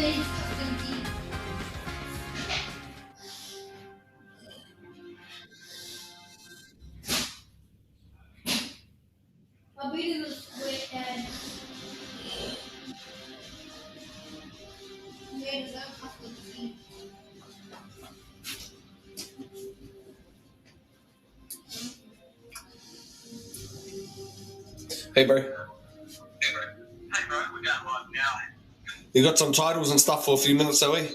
Hey, bro. Hey, bro. We got what now? You got some titles and stuff for a few minutes, are we?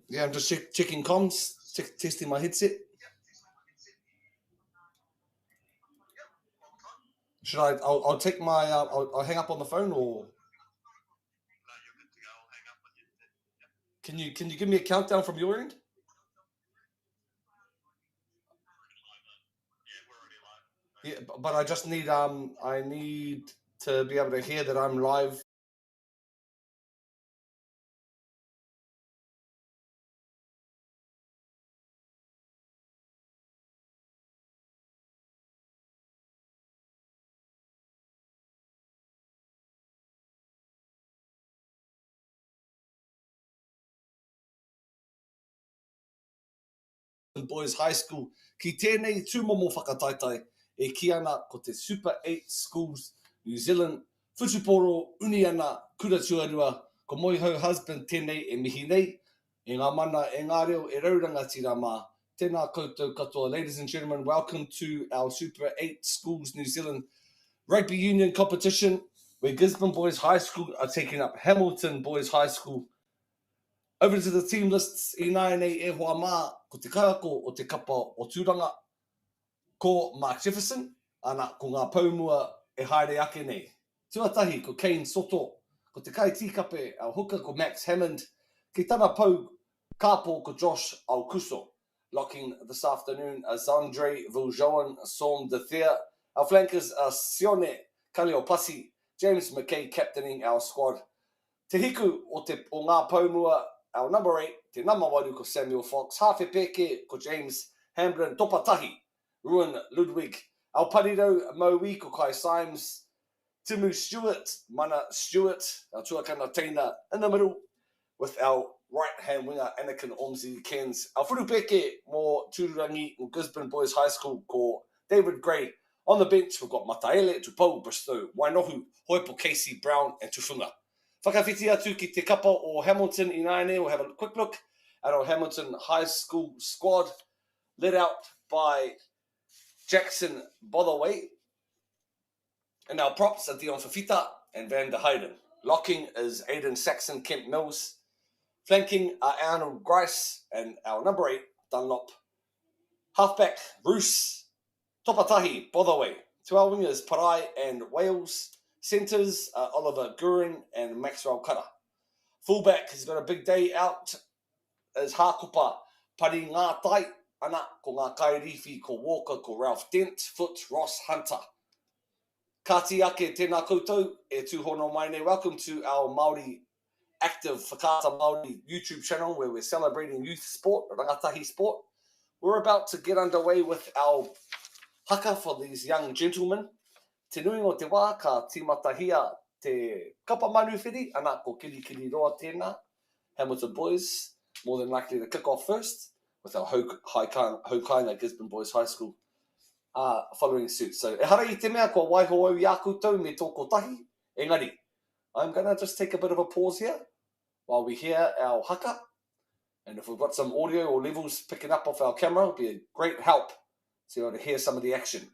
Yeah, I'm just checking comms, testing my headset. Should I? I'll take my. I'll hang up on the phone, or can you give me a countdown from your end? Yeah, but I just need I need to be able to hear that I'm live. Boys High School. Ki tēnei tūmomo whakataitai e ki ana ko te Super 8 Schools New Zealand Whutuporo uni ana kura tuarua ko moihau husband tēnei e mihi nei e ngā mana e ngā reo e rauranga tira mā. Tēnā koutou katoa. Ladies and gentlemen, welcome to our Super 8 Schools New Zealand Rugby Union competition where Gisborne Boys High School are taking up Hamilton Boys High School. Over to the team lists, I nai nei e hoa mā, ko te kaako o te kapa o tūranga, ko Mark Jefferson, ana ko ngā paumua e haere ake nei. Tuatahi ko Kane Soto, ko te kai tikape au hooker ko Max Hammond, ki tana pau kāpō ko Josh Alcuso. Locking this afternoon as Andre Viljoen, Som de Thea. Our flankers are Sione Kaliopasi, James McKay captaining our squad. Te hiku o ngā paumua, our number 8, te nama waru ko Samuel Fox, hawhi peke ko James Hamblin, topatahi, Ruan Ludwig, our parirau Maui ko Kai Symes, Timu Stewart, Mana Stewart, our tuakana Taina in the middle, with our right-hand winger Anakin Omzi Kens. Our furu peke mo Tururangi o Gisborne Boys High School ko David Gray. On the bench, we've got Mataele, Tupou, Bristow, Wainohu, Hoipo, Casey, Brown, and Tufunga. Whakawhiti atu ki te kapa o Hamilton I Naine. We'll have a quick look at our Hamilton High School squad, led out by Jackson Botherway. And our props are Dion Fafita and Van der Heiden. Locking is Aidan Saxon, Kemp Mills. Flanking are Arnold Grice and our number 8, Dunlop. Halfback, Bruce. Topatahi, Botherway. To our wingers, Parai and Wales. Centres are Oliver Gurin and Maxwell Cutter. Fullback has got a big day out. is Hakupa, Pari ngā tai, ana ko ngā kairiwhi ko Walker, ko Ralph Dent, Foot, Ross, Hunter. Ka ake tēnā koutou, e tūhono mai nei. Welcome to our Māori Active Whakaata Māori YouTube channel where we're celebrating youth sport, rangatahi sport. We're about to get underway with our haka for these young gentlemen. Te nui o te wā, ka timatahia te kapa manu whiri, ana ko kiri roa tēnā. Hamilton Boys, more than likely to kick off first with our Hokainga Gisborne Boys High School following suit. So, e hara I te mea, ko waiho au I a koutou me tōko tahi, engari. I'm going to just take a bit of a pause here while we hear our haka. And if we've got some audio or levels picking up off our camera, it'll be a great help to be able to hear some of the action.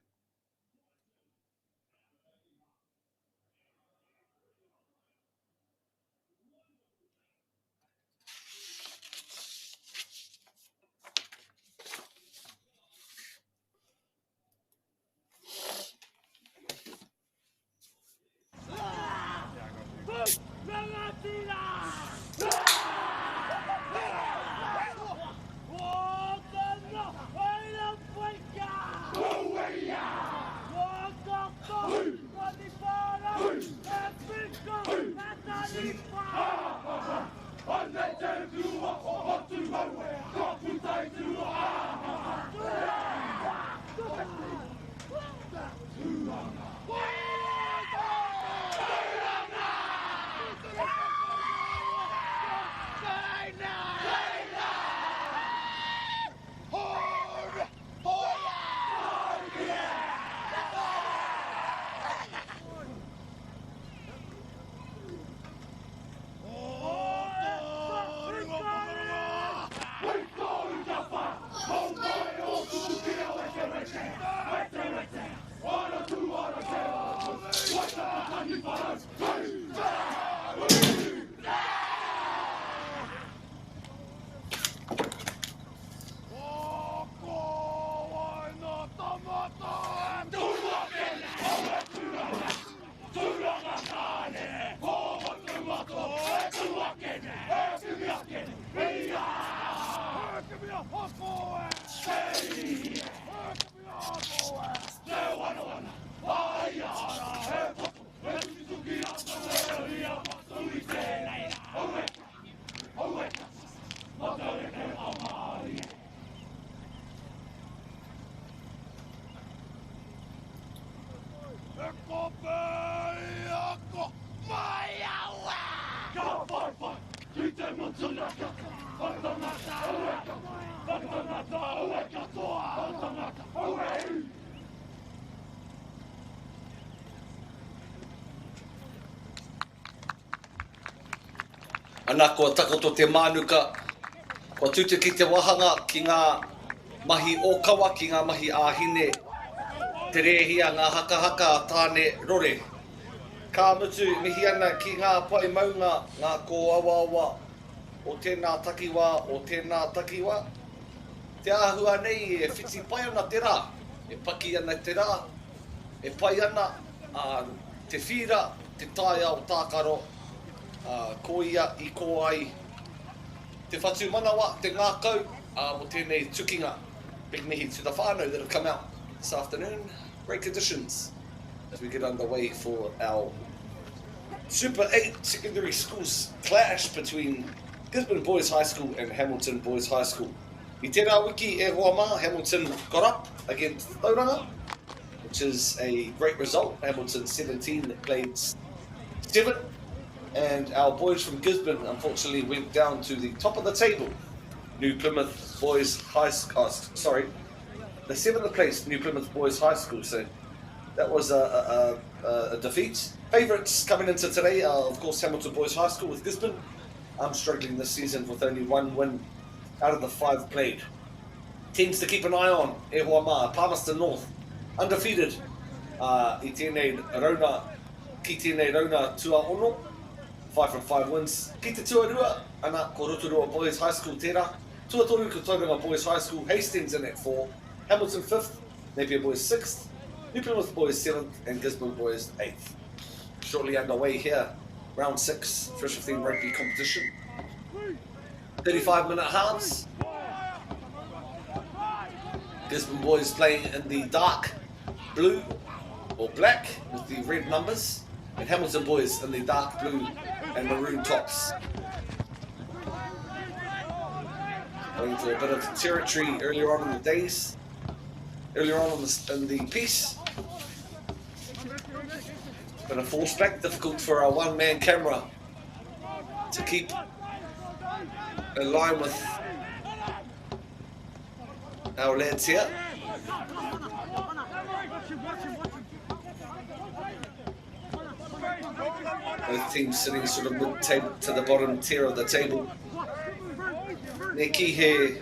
Ana ko takoto te manuka, ko tute ki te wahanga ki ngā mahi ōkawa, ki ngā mahi āhine, te rehia ngā haka tāne rore. Ka mutu mihi ana ki ngā pai maunga, ngā ko awa o tēnā takiwa. Te āhua nei e whiti pai ana te rā, e paki ana te rā, e pai ana te whira, te tai au tākaro, ko ia I ko ai. Te whatu manawa, te ngākau, mo tēnei tukinga. Big mihi to the whānau that have come out this afternoon. Great conditions as we get underway for our Super 8 secondary schools clash between Gisborne Boys High School and Hamilton Boys High School. I tērā wiki e hoa mā, Hamilton got up against Tauranga, which is a great result. Hamilton 17 played 7. And our boys from Gisborne unfortunately went down to the top of the table. New Plymouth Boys High School, the 7th place New Plymouth Boys High School. So that was a defeat. Favourites coming into today are of course Hamilton Boys High School with Gisborne. I'm struggling this season with only 1 win out of the 5 played. Teams to keep an eye on, e hoa mā, Palmerston North, undefeated. I tēnei rauna, ki tēnei rauna tuaono. 5 from 5 wins. Ki te tuarua, ana ko Rotorua Boys High School tērā. Tuatoru ko Tauranga Boys High School, Hastings in at 4, Hamilton 5th, Napier Boys 6th, New Plymouth Boys 7th, and Gisborne Boys 8th. Shortly underway here, round 6, Fresh 15 rugby competition. 35-minute halves. Gisborne Boys playing in the dark blue or black with the red numbers, and Hamilton Boys in the dark blue and maroon tops. Going to a bit of territory earlier on in the days, earlier on in the piece. Been a force back, difficult for a one-man camera to keep in line with our lads here. Both teams sitting sort of mid-table to the bottom tier of the table. Neki he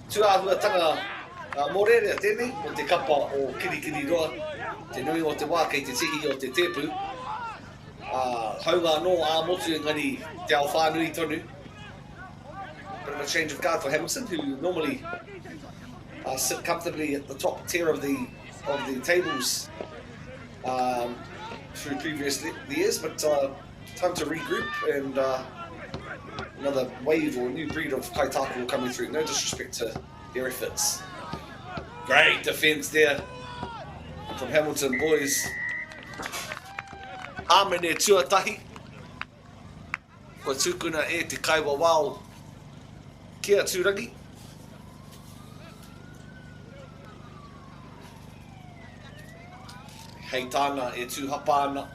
tuahuatanga morerea tēnei o te kapa o kirikiri roa. Te nui o te wā kei te tihi o te tepu. Haunga no a motu ngani te ao whānui tonu. Bit of a change of guard for Hamilton, who normally sit comfortably at the top tier of the tables through previous years, but time to regroup and another wave or new breed of kaitaku coming through. No disrespect to their efforts. Great defence there from Hamilton Boys. Amene tuatahi. Ko tukuna e te kaiwa wao kia tūrangi. Hei tāna e tūhapa ana.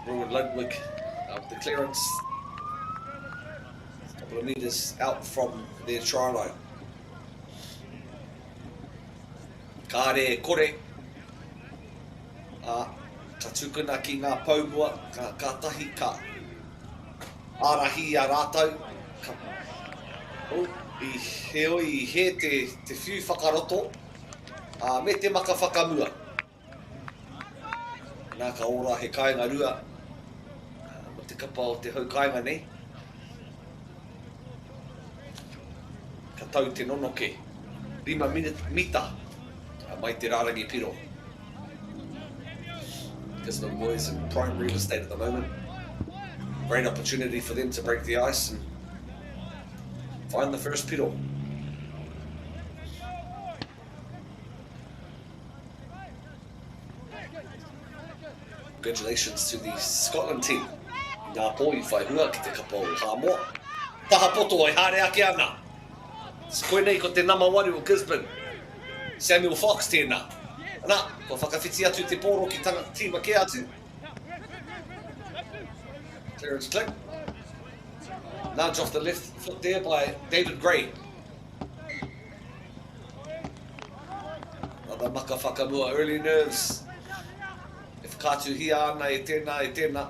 Rowan Ludwig out the clearance. A couple of metres out from their try line. Kāre kore. Ka tukuna ki ngā paumua, ka kātahi ka arahi a rātau. I he te whiu whakaroto, me te maka whakamua. Nā ka ora he kāinga rua, mo te kapa o te hau kāinga nei. Ka tau te nonoke, 5 mita, mai te rārangi piro. Gisborne Boys in prime real estate at the moment. Great opportunity for them to break the ice and find the first piro. Congratulations to the Scotland team. Nā pō I whai hua ki te kapa o Hāmoa. Taha poto ai hare ake ana. Koe nei ko te nama waru o Gisborne. Samuel Fox tēnā. Ana, ko whakawhiti atu te pōro ki tanga tīma ke atu. Clearance click. Nudge off the left foot there by David Gray. Another maka whakamua, early nerves. If kātu hia ana e tēnā, e tēnā.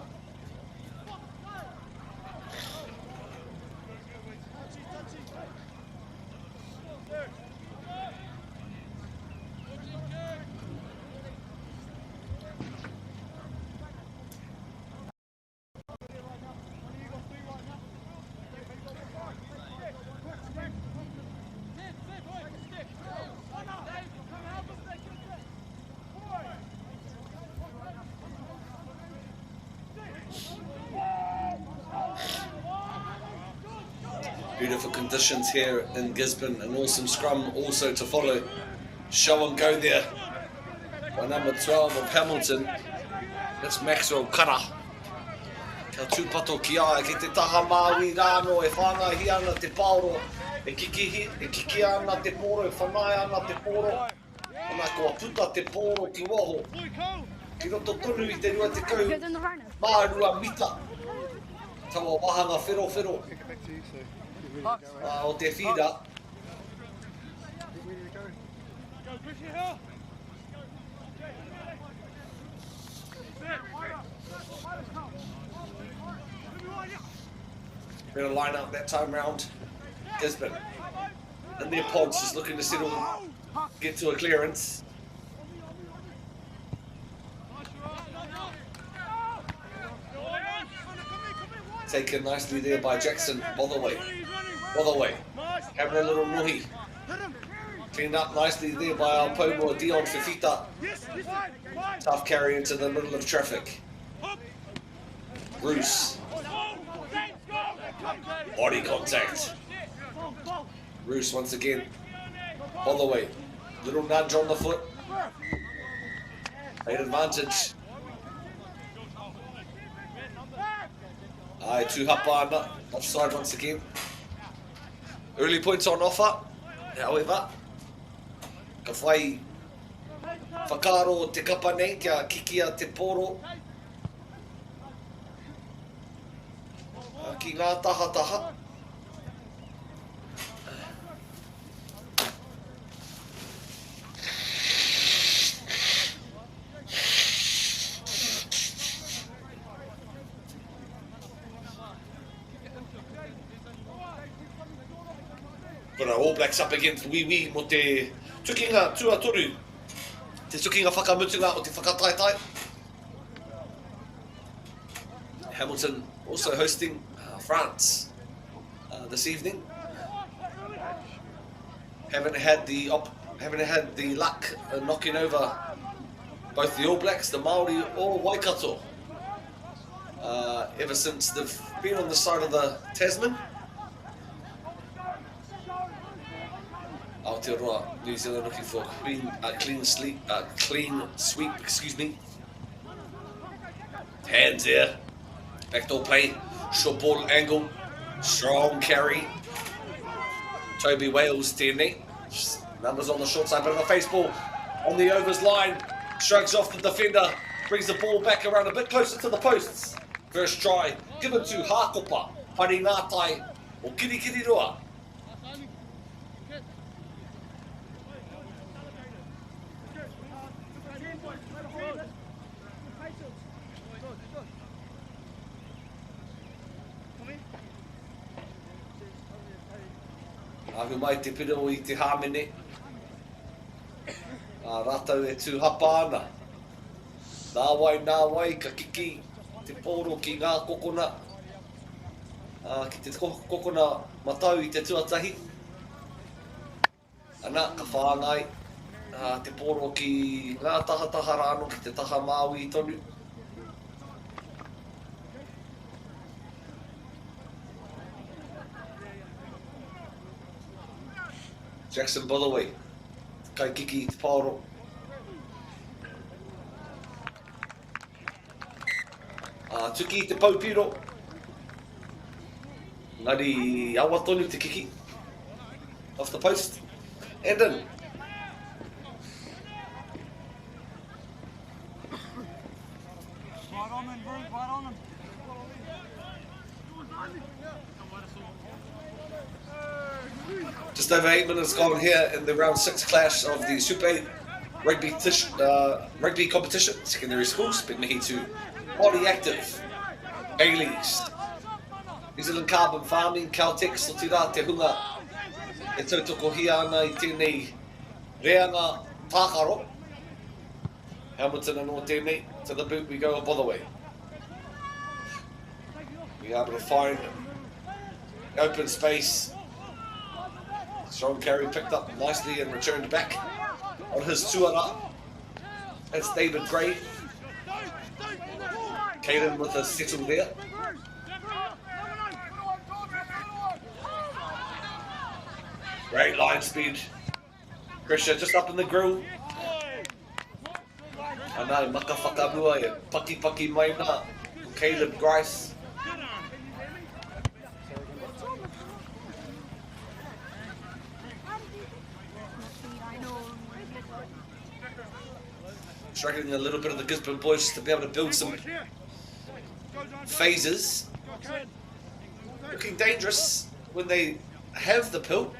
Beautiful conditions here in Gisborne, an awesome scrum also to follow. Show and go there by number 12 of Hamilton. That's Maxwell Kara. Kia tūpato ki ai, ki te taha māwi rāno e whāngai ana te paoro, e kiki ana te poro, e whanai ana te poro. Ana kua puta te poro ki waho. Ki roto tonu I te rua te kau, mārua mita. Tawa wahanga whero. O te whira. Better line up that time round. Gisborne. And their pods just looking to settle, get to a clearance. Taken nicely there by Jackson Botherway. Having a little ruhi. Cleaned up nicely there by our Pomo Dion Fifita. Tough carry into the middle of traffic. Bruce. Body contact. Bruce once again. All the way. Little nudge on the foot. Made advantage. Aye, two hapana. Offside once again. Early points on offer. However, ka whai whakaro te kapa nei kia kikia te poro. Ki ngā taha. Kona All Blacks up against Wee mo te tukinga tuatoru. Te tukinga whakamutunga o te whakataitai. Hamilton also hosting France this evening. Haven't had the luck of knocking over both the All Blacks, the Māori or Waikato ever since they've been on the side of the Tasman. Aotearoa, New Zealand looking for a clean sweep, excuse me. Hands there. Backdoor play. Short ball angle. Strong carry. Toby Wales, TNA. Numbers on the short side, but on the face ball. On the overs line. Shrugs off the defender. Brings the ball back around a bit closer to the posts. First try. Given to Hakopa. Hari Ngātai. Or Kiri Roa. Ahu mai te piro I te hāmene. Rātau e tū hapa ana. Nā wai, ka kiki te poro ki ngā kokona. Ki te kokona matau I te tuatahi. Ana, ka whāngai. Te poro ki ngā taha rāno ki te taha Māui tonu. Jackson Bullaway, kai kiki te pāro. Tuki te paupiro. Ngari awa tonu te kiki. Off the post. And in. Right on them, Bruce, right on them. Just over 8 minutes gone here in the round 6 clash of the Super 8 rugby competition. Secondary schools, big mihi to body active, A-Leagues, New Zealand Carbon Farming, Caltex, so tira te hunga e tautoko hia ana I tēnei reanga tākaro. Hamilton and all tēnei, to the boot we go up all the way. We are able to find open space. Strong carry picked up nicely and returned back on his tuara. That's David Gray. Caden with a settle there. Great line speed. Pressure just up in the grill. Anai maka whakamua e paki mai nā. Caleb Grice. Struggling a little bit of the Gisborne Boys to be able to build some phases. Looking dangerous when they have the pill.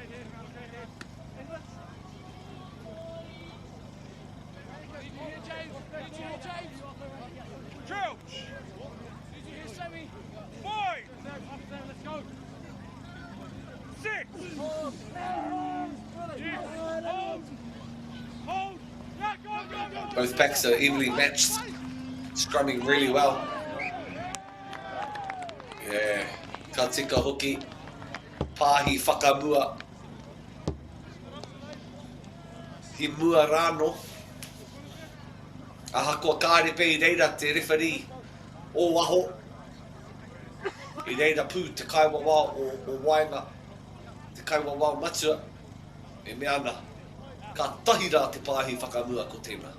Both packs are evenly matched, scrumming really well. Yeah, ka tika hoki, pāhi whakamua. He mua rāno. Aha kua kāre pe I reira te referee o waho. I reira pū te kaiwawa o wainga. Te kaiwawa matua. E mea ana. Ka tahi rā te pāhi whakamua ko tēnā.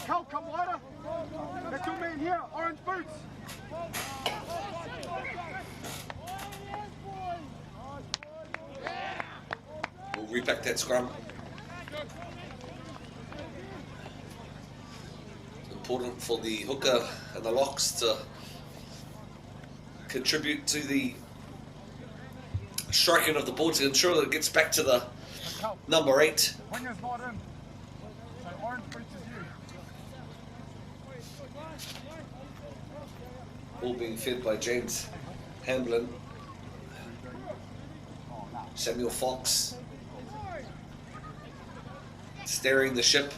Cal, come wider. There's two men here, orange boots. We'll repack that scrum. It's important for the hooker and the locks to contribute to the striking of the ball to ensure that it gets back to the number 8. Winger's not in. So orange boots is you. All being fed by James Hamblin, Samuel Fox, steering the ship.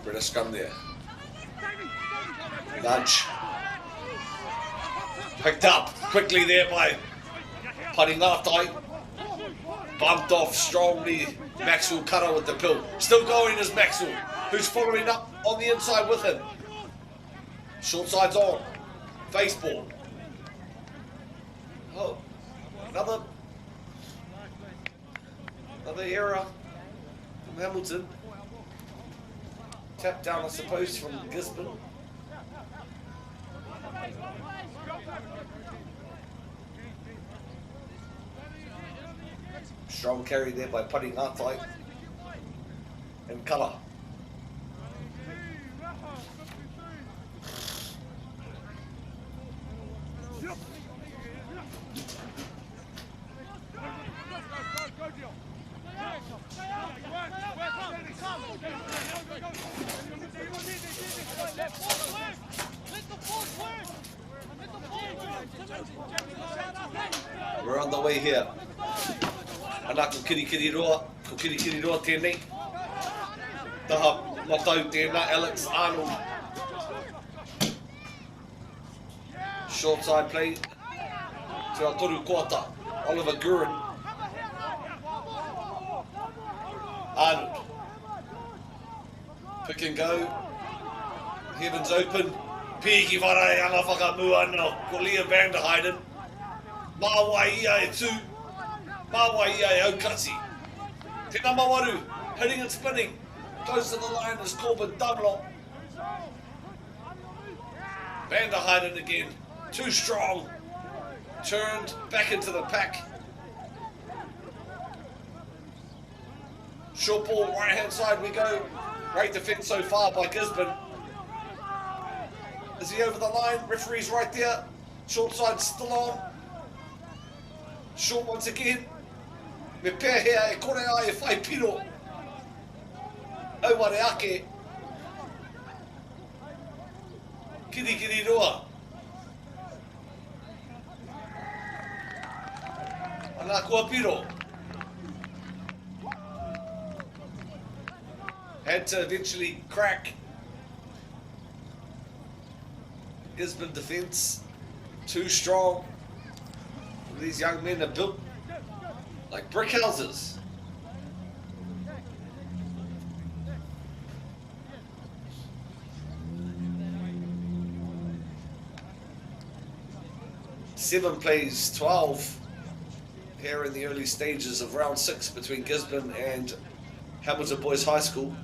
British scrum there. Nudge. Picked up quickly there by Tauranga. Bumped off strongly. Maxwell Cutter with the pill. Still going is Maxwell, who's following up on the inside with him. Short side's on. Face ball. Oh, another error from Hamilton. Tap down, I suppose, from Gisborne. Strong carry there by Tauranga and Colour. We're on the way here. Ana ko kiri roa tēnei. Taha matau tēnā, Alex Arnold. Short side play. Te a toru kota, Oliver Gurin. Arnold. Pick and go. Heavens open. Piki whara e anga whakamua ana. Ko Liam van der Heijden. Mawai ia e tū. Mawai ia e aukati. Tēnā mawaru. Hitting and spinning. Close to the line is Corbin Dunlop. Van der Heijden again. Too strong. Turned back into the pack. Short ball, right hand side we go. Great defence so far by Gisborne. Is he over the line? Referee's right there. Short side still on. Short once again. Me pēr hea e kore ai e whai piro. Auare ake. Kiri roa. Ana kua piro. Had to eventually crack. Gisborne defence. Too strong. These young men are built like brick houses. Seven plays 12 here in the early stages of round 6 between Gisborne and Hamilton Boys High School.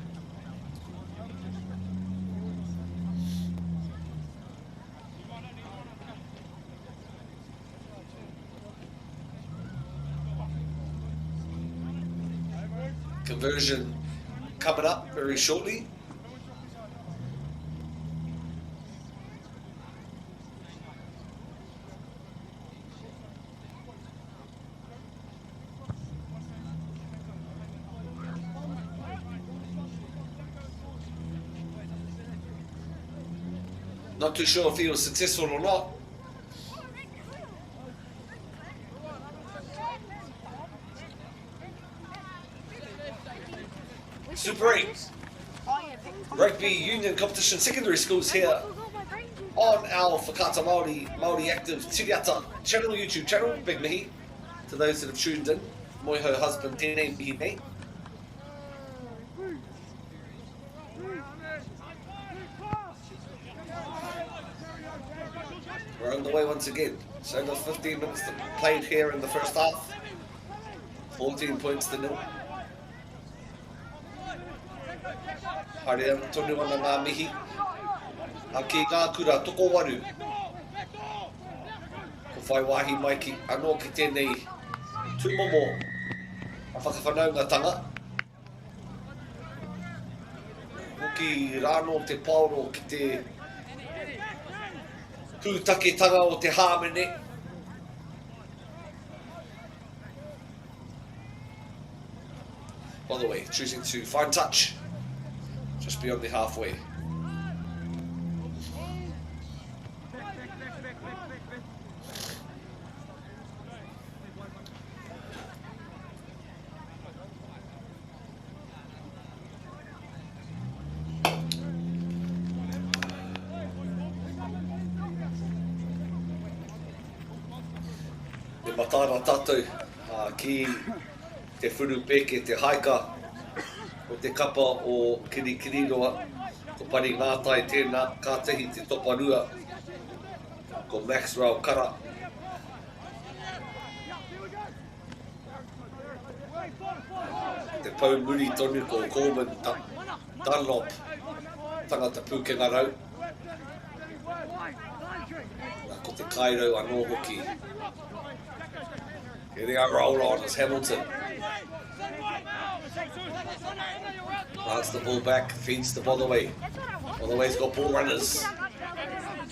Conversion coming up very shortly. Not too sure if he was successful or not. Super 8 Rugby Union Competition Secondary Schools here on our Whakata Māori Active Tiriata channel, YouTube channel. Big mihi to those that have tuned in. Moi ho husband tēnei mihi nei. We're underway once again. So the 15 minutes played here in the first half. 14 points to nil. Haere ana tonu ana ngā mihi. A ki ngā kura toko waru. Ko whai wāhi mai ki anō ki tēnei tūmomo a whakawhanaungatanga. Hoki rāno te paoro ki te pūtaketanga o te hāmene. By the way, choosing to fine touch just beyond the halfway. E matara tātou ki te whuru peke, te haika o te kapa o Kirikiriroa, ko pari ngātai tēnā, ka tehi te toparua, ko Maxwell Kara. Te pau muri tonu ko Coleman Dunlop, tangata pūkenga rau. Ko te kairau anō hoki. Getting a roll on is Hamilton. Runs the ball back, feeds the ball away. Holloway's got ball runners.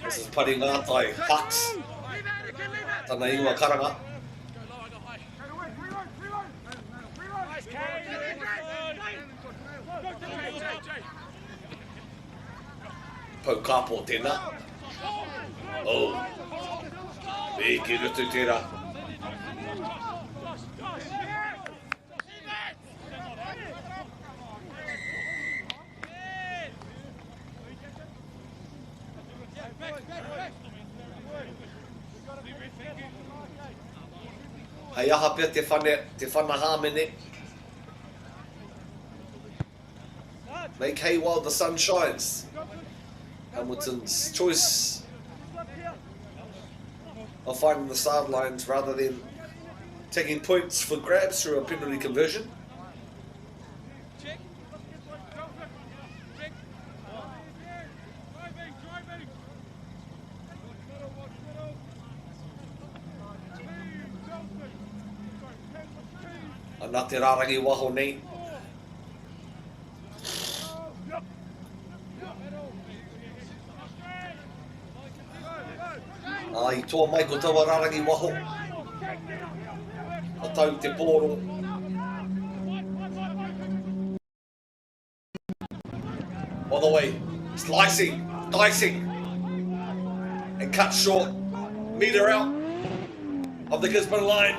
This is Pari Ngātai, Hux. Tana iwa karanga. Pau kapo tēnā. Oh. E ki rutu tērā. Hei aha pia te whana hāmene. Make hay while the sun shines. Hamilton's choice of finding the sidelines rather than taking points for grabs through a penalty conversion. Nā te rārangi waho nei. I toa mai ko taua rārangi waho. A tau te pōro. By the way, slicing, dicing, and cut short. Metre out of the Gisborne line.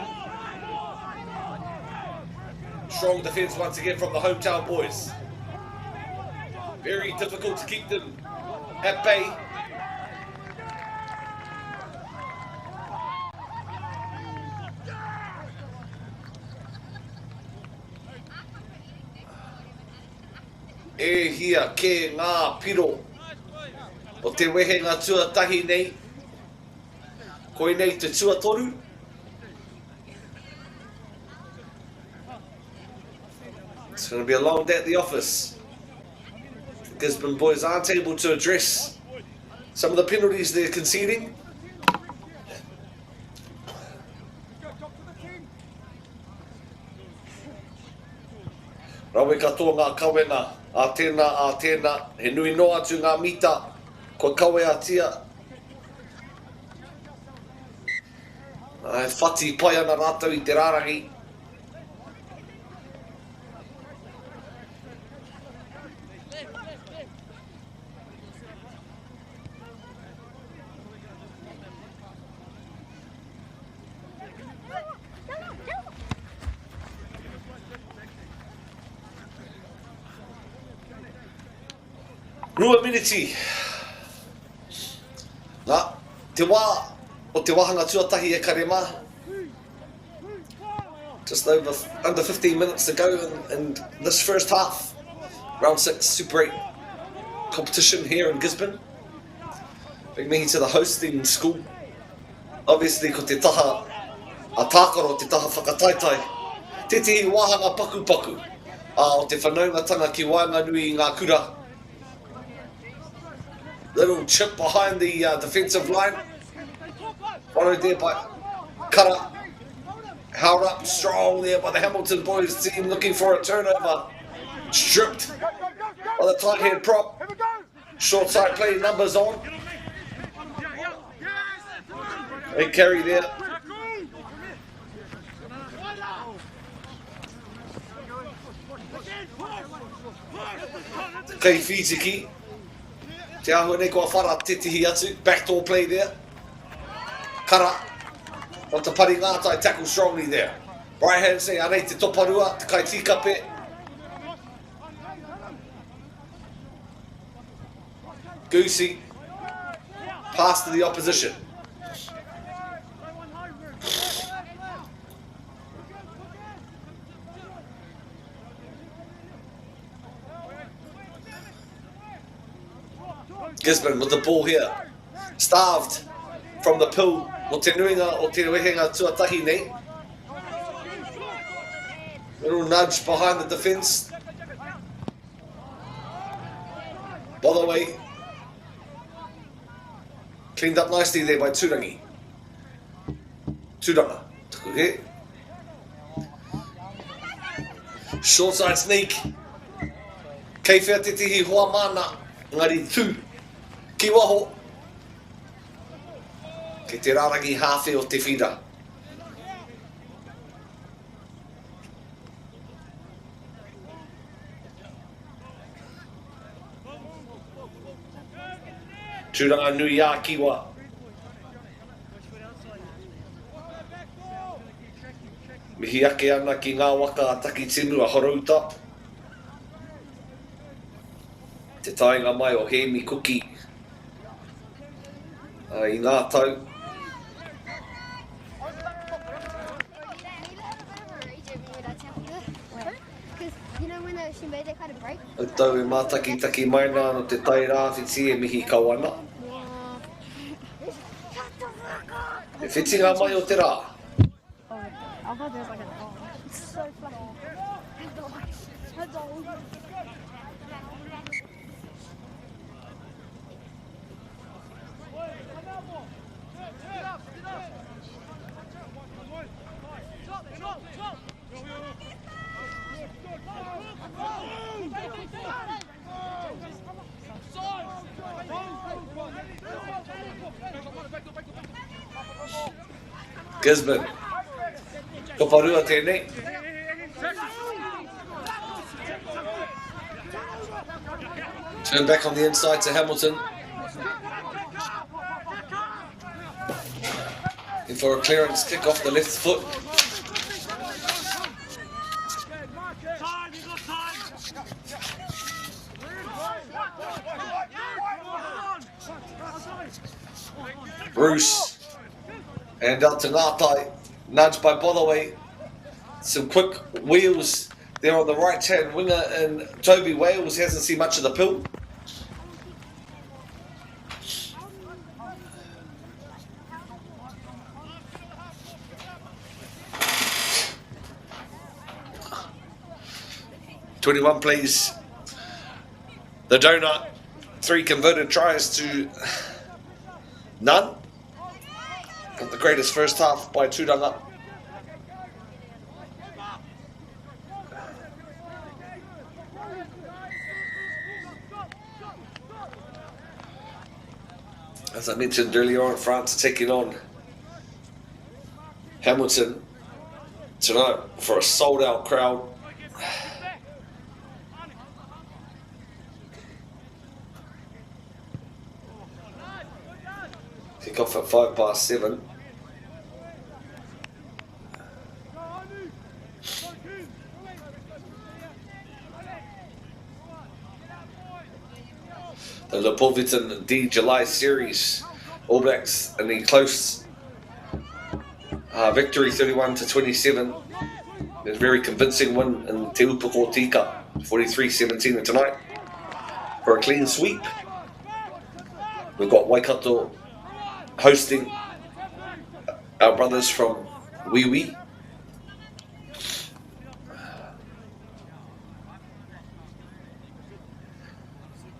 Strong defence once again from the hometown boys. Very difficult to keep them at bay. E hia ke ngā piro o te wehe ngā tuatahi nei. Koe nei te tuatoru. It's going to be a long day at the office. The Gisborne boys aren't able to address some of the penalties they're conceding. Rawe katoa ngā kawenga a tēnā, he nui noa atu ngā mita, ko kawe a tia. Ai whati pai ana rātau I te rārangi. Rua miniti. Ngā, te wā o te wahanga tuatahi e karema. Just under 15 minutes to go in this first half. Round 6 Super 8 competition here in Gisborne. Big mihi to the hosting school. Obviously, ko te taha a tākaro, te taha whakataitai. Te tihi wahanga paku paku. O te whanaungatanga ki Wainganui i ngā kura. Little chip behind the defensive line. Followed there by Kara. Held up strong there by the Hamilton boys team, looking for a turnover. Stripped by the tight head prop. Short side play, numbers on. Big carry there. Kei Fiziki. Te ahua nei kua whara titihi atu. Backdoor play there. Kara. On te pari ngātai, tackle strongly there. Right hand say, anei te toparua, te kai tikape. Goosey. Pass to the opposition. Gisborne with the ball here. Starved from the pill. O te nuinga o te wehenga tuatahi nei. Little nudge behind the defence. By the way, cleaned up nicely there by Turangi. Turanga. Tukuhe. Short side sneak. Kei whea te tihi hoa mana. Ngari tū. Ki waho. Ki te rārangi hawhi o te whira. Turanga nui a kiwa. Mihi ake ana ki ngā waka a taki tinu a horauta. Te tainga mai o Hemi Kuki. I ngā tau. O tau e mātaki taki mai nā no te tai rāwhiti e mihi kawana. E whitinga mai o te rā. I thought there was like a dog. It's so fluffy. A dog. Gisborne. Ko parua tēnei. Turn back on the inside to Hamilton. In for a clearance kick off the left foot. Bruce and out to Ngatai, nudged by Bothaway. Some quick wheels there on the right hand winger, and Toby Wales hasn't seen much of the pill. "21 plays the donut, 3 converted tries to none. Got the greatest first half by Turanga. As I mentioned earlier on, France taking on Hamilton tonight for a sold out crowd. Kick off at 7:05. the Polverton D July series. All Blacks in a close victory 31-27. A very convincing win in Te Upako Tika 43-17 tonight for a clean sweep. We've got Waikato hosting our brothers from Wee.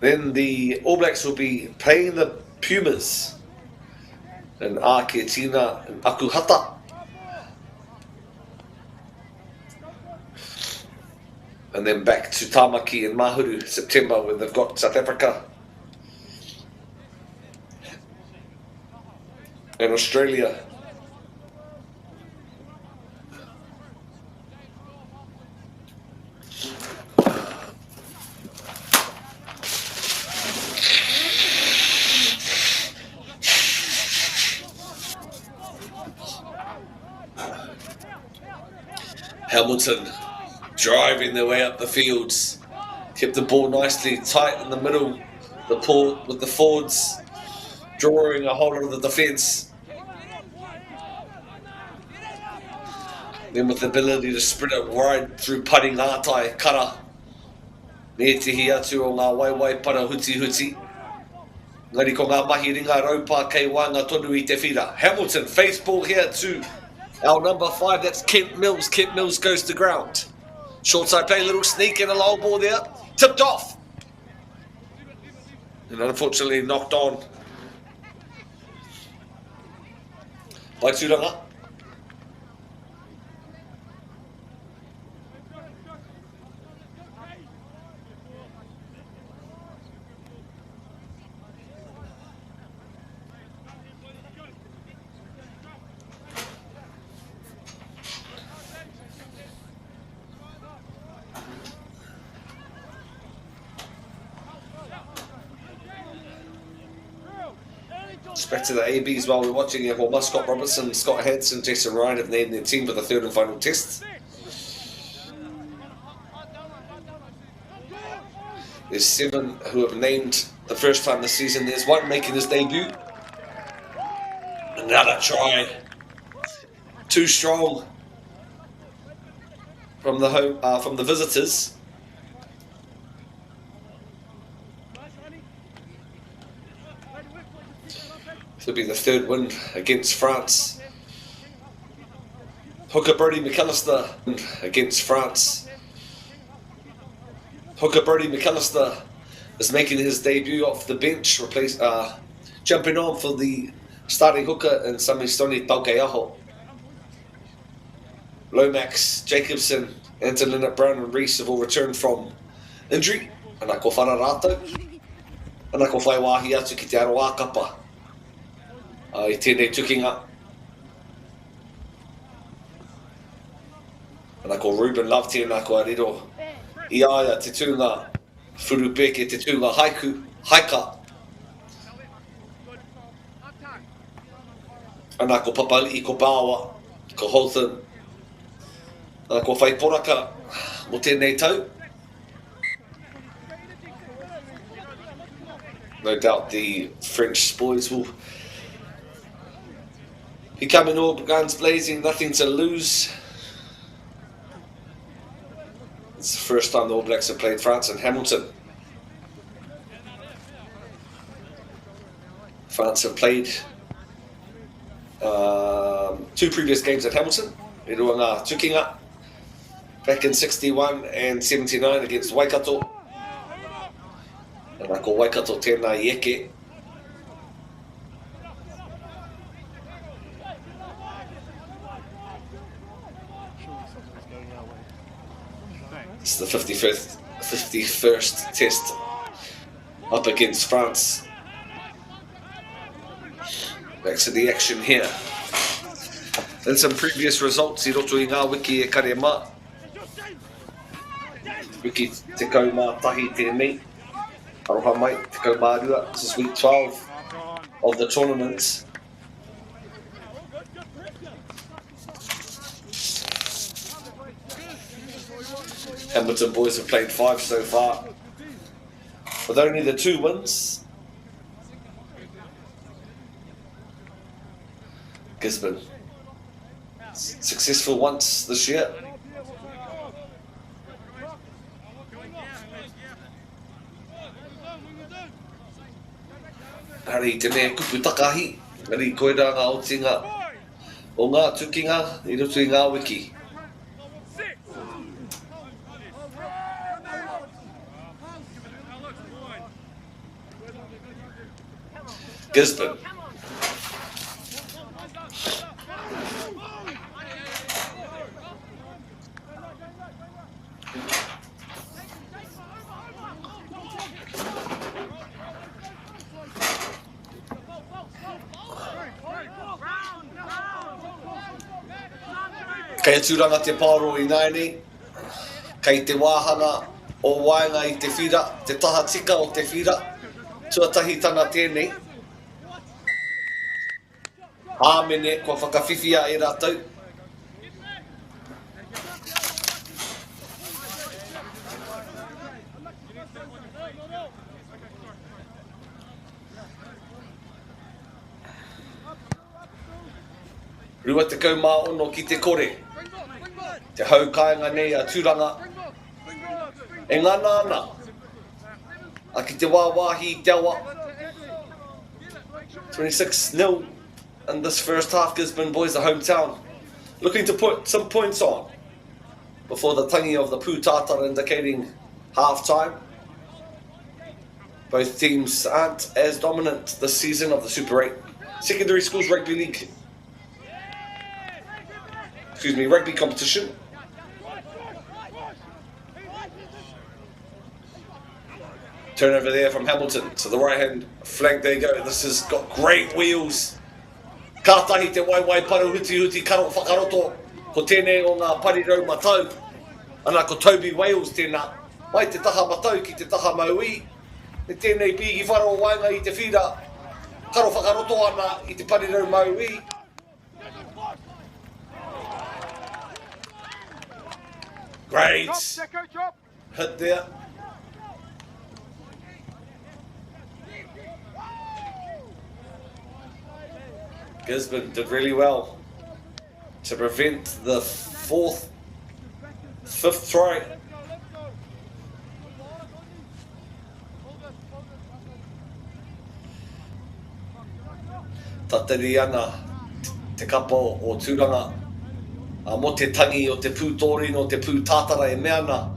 Then the All Blacks will be playing the Pumas in Āketina and Akuhata. And then back to Tamaki and Mahuru, September, where they've got South Africa and Australia. Hamilton driving their way up the fields, kept the ball nicely tight in the middle, the ball with the forwards drawing a hold of the defence. Then with the ability to sprint it wide through putting Ngātai Kara. Ne te hi atu o ngā waiwai para huti. Ngari ko ngā mahi ringa raupa kei wanga tonu I te whira. Hamilton, face ball here to our number 5, that's Kent Mills. Kent Mills goes to ground. Short side play, little sneak and a low ball there. Tipped off. And unfortunately knocked on by Tauranga. Back to the ABs while we're watching it. Well, Scott Robertson, Scott Hanson, Jason Ryan have named their team for the third and final test. There's 7 who have named the first time this season. There's 1 making his debut. Another try. Too strong from the home, from the visitors. This will be the 3rd win against France. Hooker Brody McAllister against France. Hooker Brody McAllister is making his debut off the bench, jumping on for the starting hooker in Samistoni Taukeaho. Lomax, Jacobson, Anton Brown and Reese have all returned from injury. And ako whara rātou. And ako whai wāhi atu ki te aroa kapa. I tēnei tukinga. And I call Ruben Love tēnā ko ariro. I aia te tūnga Furupeke, te tūnga Haika. And I call Papali ko Bawa, ko Holton. And I call Whai Poraka mo tēnei tau. No doubt the French boys will be coming all guns blazing, nothing to lose. It's the first time the All Blacks have played France in Hamilton. France have played 2 previous games at Hamilton. E rua ngā tukinga back in 61 and 79 against Waikato. And I call Waikato tēnā I eke. It's the 51st test up against France. Back to the action here. Then some previous results I roto I ngā wiki e karema. Wiki te kau mā tahi tēnei. Aroha mai te kau mā rua. This is week 12 of the tournament. Hamilton boys have played 5 so far, with only the 2 wins Gisborne. Successful once this year. Hari te mea kupu takahi. Hari koera ngā otinga o ngā tukinga I roto I ngā wiki. Gisborne. Kei tūranga te pāro I naini, kei te wāhanga o waenga I te whira, te taha tika o te whira, tuatahi tana tēnei. Āmene, kua whakawhiwhia E rātou. Rua te kaumā ono ki te kore. Te haukainga nei a tūranga. E ngana ana. A ki te wāwāhi I te awa. 26-0 in this first half. Gisborne Boys, the hometown, looking to put some points on before the tangi of the pūtātara indicating half-time. Both teams aren't as dominant this season of the Super 8 Secondary Schools Rugby League. Rugby competition. Turnover there from Hamilton to the right hand flank. There you go. This has got great wheels. Kātahi te waiwai paru huti huti karo whakaroto. Ko tēnei o ngā parirau matau. Ana ko Toby Wales tēnā. Mai te taha matau ki te taha maui. Ne tēnei pīgi wharo wainga I te whira. Karo whakaroto ana I te parirau maui. Great hit there. Gisborne did really well to prevent the fifth try. Tateri ana te kapa o tūranga. Mo te tangi o te pūtori no te pūtātara E meana.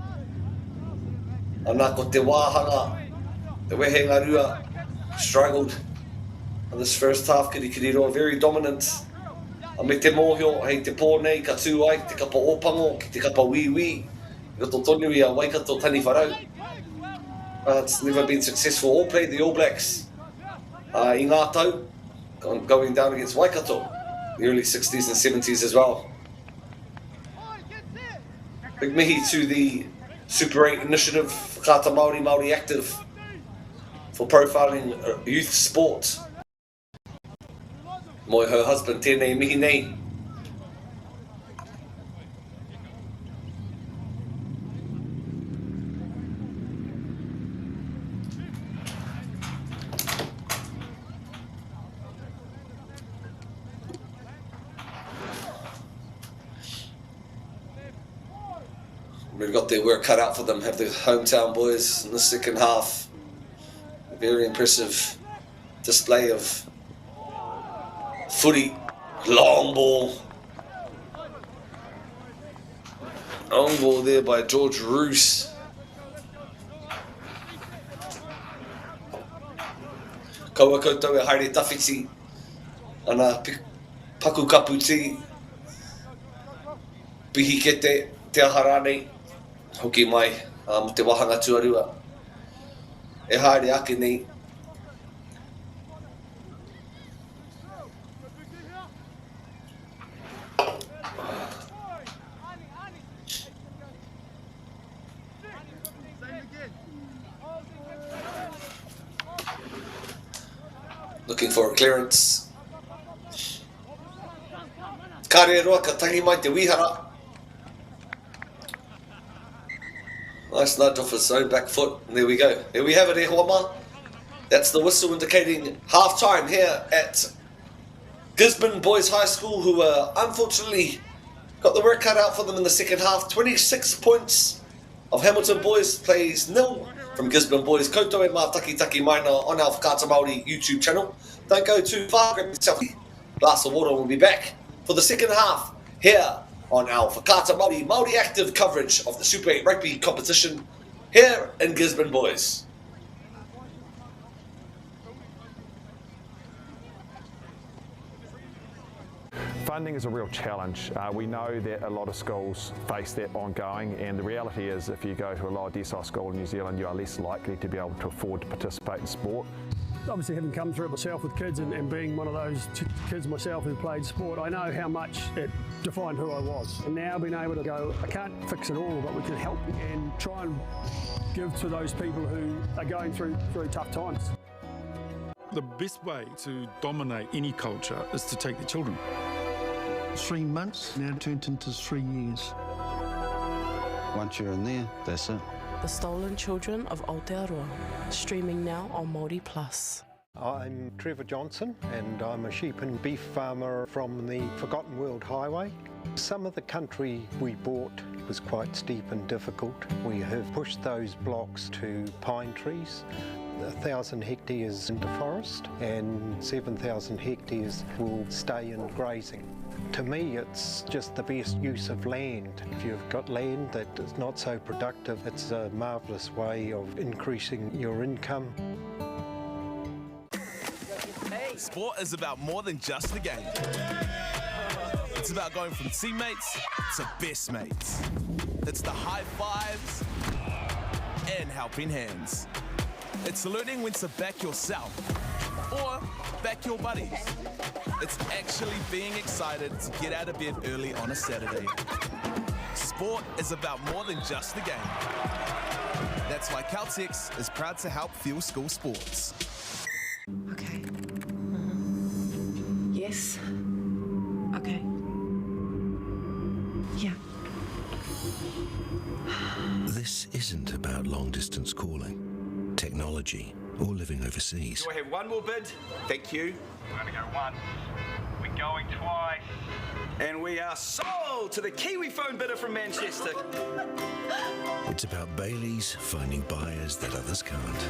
Ana ko te wāhanga, te wehenga rua, struggled in this first half. Kiri roa, very dominant. A me te mōhio, hei te pōnei, ka tū ai, te kapa ōpango, ki te kapa wiwi. Roto tonu I a Waikato tani wharau. It's never been successful. All played the All Blacks I ngā tau, going down against Waikato, the early 60s and 70s as well. Big mihi to the Super 8 initiative, Kata Māori Active, for profiling youth sport. Moi her husband tēnei mihi nei. We've got their work cut out for them, have the hometown boys in the second half. A very impressive display of footy, long ball. Long ball there by George Roos. Kaua koutou E haere tawhiti ana paku kaputi. Pihi ke te ahara nei. Hoki mai, te wahanga tuarua. E haere ake nei. Looking for a clearance. Kare roa ka tangi mai te wihara. Nice nudge off his own back foot. And there we go. There we have it, Ehoma. That's the whistle indicating half-time here at Gisborne Boys High School, who unfortunately got the work cut out for them in the second half. 26 points of Hamilton Boys plays 0 from Gisborne Boys. Koutou e mā taki maina on our Whakaata Māori YouTube channel. Don't go too far, grab yourself a glass of water and we'll be back for the second half here on our Whakaata Māori active coverage of the Super 8 rugby competition here in Gisborne Boys. Funding is a real challenge. We know that a lot of schools face that ongoing, and the reality is if you go to a lower decile school in New Zealand, you are less likely to be able to afford to participate in sport. Obviously, having come through it myself with kids and being one of those kids myself who played sport, I know how much it defined who I was. And now being able to go, I can't fix it all, but we can help and try and give to those people who are going through very tough times. The best way to dominate any culture is to take the children. 3 months, now turned into 3 years. Once you're in there, that's it. The Stolen Children of Aotearoa, streaming now on Māori Plus. I'm Trevor Johnson and I'm a sheep and beef farmer from the Forgotten World Highway. Some of the country we bought was quite steep and difficult. We have pushed those blocks to pine trees. 1,000 hectares into forest and 7,000 hectares will stay in grazing. To me, it's just the best use of land. If you've got land that is not so productive, it's a marvellous way of increasing your income. Sport is about more than just the game. It's about going from teammates to best mates. It's the high fives and helping hands. It's learning when to back yourself or back your buddies. It's actually being excited to get out of bed early on a Saturday. Sport is about more than just the game. That's why Caltex is proud to help fuel school sports. Okay. Yes. Okay. Yeah. This isn't about long-distance calling, technology, or living overseas. Do I have one more bid? Thank you. We're going to go once. We're going twice. And we are sold to the Kiwi phone bidder from Manchester. It's about Bailey's finding buyers that others can't.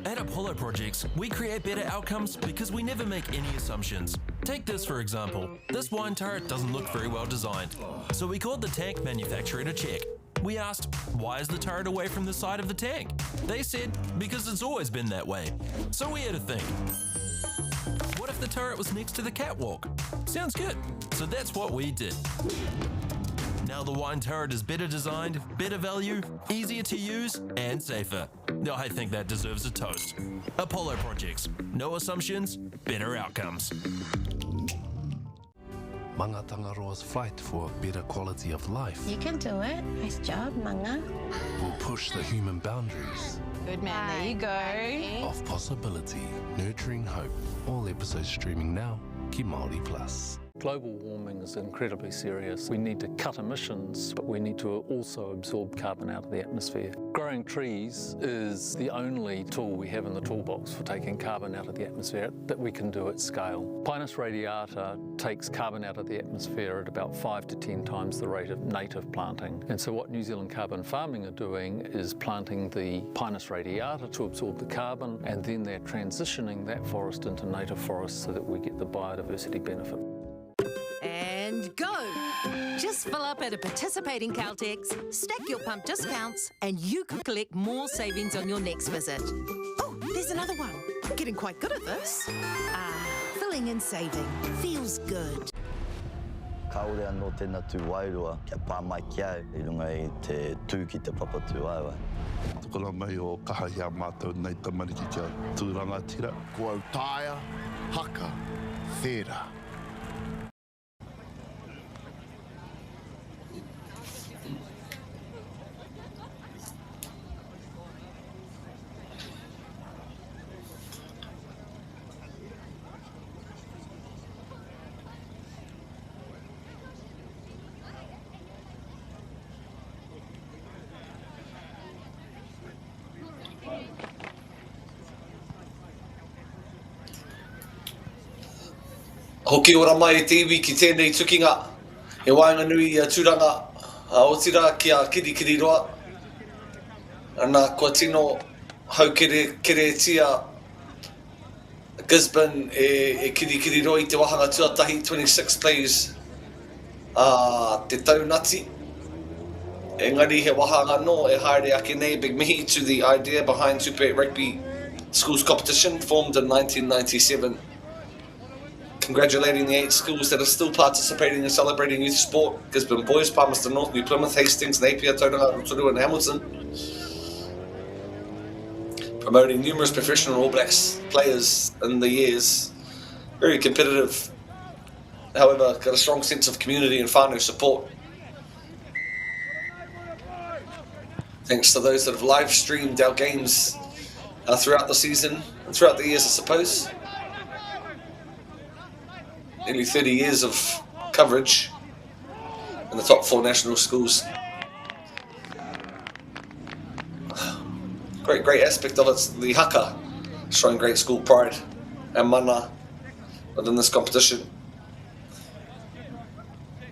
At Apollo Projects, we create better outcomes because we never make any assumptions. Take this for example. This wine turret doesn't look very well designed. So we called the tank manufacturer to check. We asked, why is the turret away from the side of the tank? They said, because it's always been that way. So we had to think. What if the turret was next to the catwalk? Sounds good. So that's what we did. Now the wine turret is better designed, better value, easier to use, and safer. I think that deserves a toast. Apollo Projects. No assumptions, better outcomes. Manga Tangaroa's fight for a better quality of life You can do it. Nice job, Manga. will push the human boundaries Good man, there you go. of possibility, nurturing hope. All episodes streaming now. Ki Māori Plus. Global warming is incredibly serious. We need to cut emissions, but we need to also absorb carbon out of the atmosphere. Growing trees is the only tool we have in the toolbox for taking carbon out of the atmosphere that we can do at scale. Pinus radiata takes carbon out of the atmosphere at about 5 to 10 times the rate of native planting. And so what New Zealand Carbon Farming are doing is planting the Pinus radiata to absorb the carbon, and then they're transitioning that forest into native forest so that we get the biodiversity benefit. And go! Just fill up at a participating Caltex, stack your pump discounts, and you could collect more savings on your next visit. Oh, there's another one. Getting quite good at this. Filling and saving feels good. Kaore anō tēnā tū wairua, kia pāmai ki au, I runga I te tū ki te papa tū aiwai. Tukura mai o kaha hea mātou nei tamariki kia tūranga tira. Ko au tāia, haka, whera. Hoki ora mai te iwi ki tēnei tukinga. He wainga nui a tūranga o tira ki a kiri roa. Ana kua tino hau kere tia Gisborne e kiri roa I te wahanga tuatahi 26 plays te taunati. Engari he wahanga no e haere ake nei big mihi to the idea behind Super 8 Rugby Schools competition formed in 1997. Congratulating the 8 schools that are still participating and celebrating youth sport: Gisborne Boys, Palmerston North, New Plymouth, Hastings, Napier, Tauranga, Rotorua and Hamilton. Promoting numerous professional All Blacks players in the years. Very competitive, however, got a strong sense of community and whānau support. Thanks to those that have live streamed our games throughout the season and throughout the years, I suppose. Nearly 30 years of coverage in the top 4 national schools. Great aspect of it's the haka, showing great school pride and mana within this competition.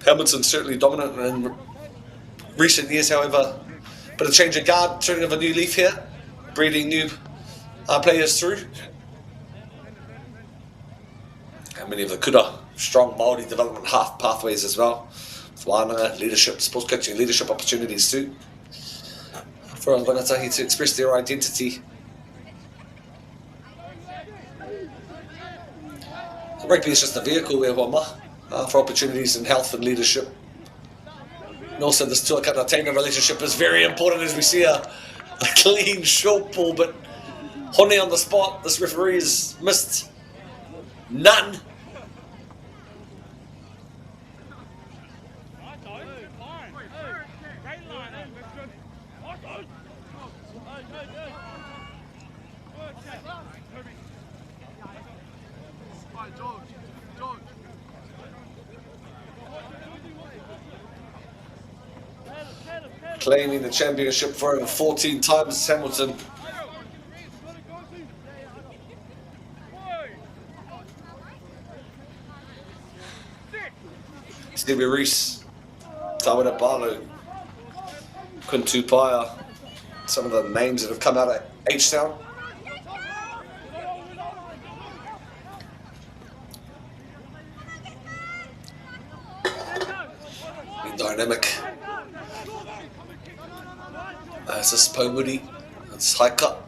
Hamilton's certainly dominant in recent years, however. But a change of guard, turning of a new leaf here, breeding new players through. And many of the kura, strong Māori development pathways as well. With wānanga, leadership, sports coaching, leadership opportunities too. For our rangatahi to express their identity. Rugby is just a vehicle for opportunities in health and leadership. And also this tuakana-taina relationship is very important as we see a clean short ball, but hone on the spot, this referee has missed none. Claiming the championship for over 14 times, Hamilton. Stevie Reese, Tawina Barlow, Kuntu Paya, some of the names that have come out of H-Town. Dynamic. This is Pomudi, it's high cut.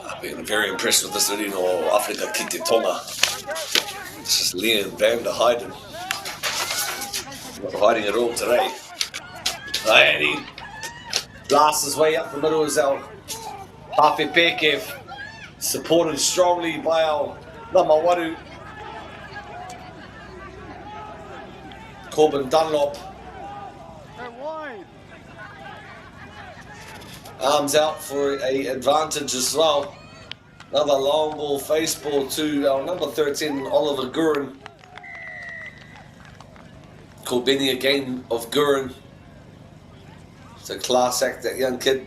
I've been very impressed with this Rino Africa ki te tonga. This is Liam Van der Heiden. Not hiding it all today. And he blasts his way up the middle as our Hape Pekev, supported strongly by our Namawaru. Corbin Dunlop. Arms out for an advantage as well. Another long ball, face ball to our number 13, Oliver Gurin. Called Benny again of Gurin. It's a class act, that young kid,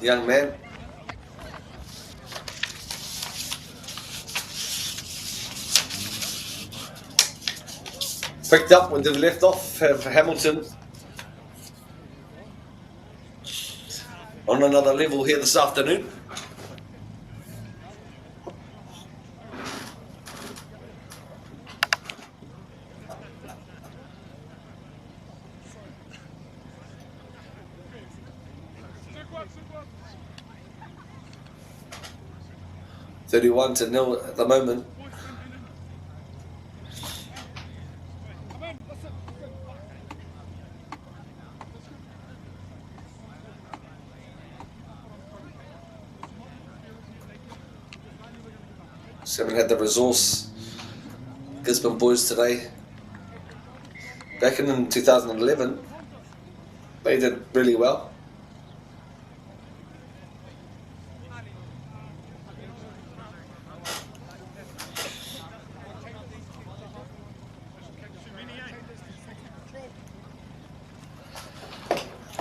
young man. Picked up when they left off for Hamilton. On another level here this afternoon. (31-0) at the moment. Haven't had the resource. Gisborne Boys today. Back in 2011, they did really well.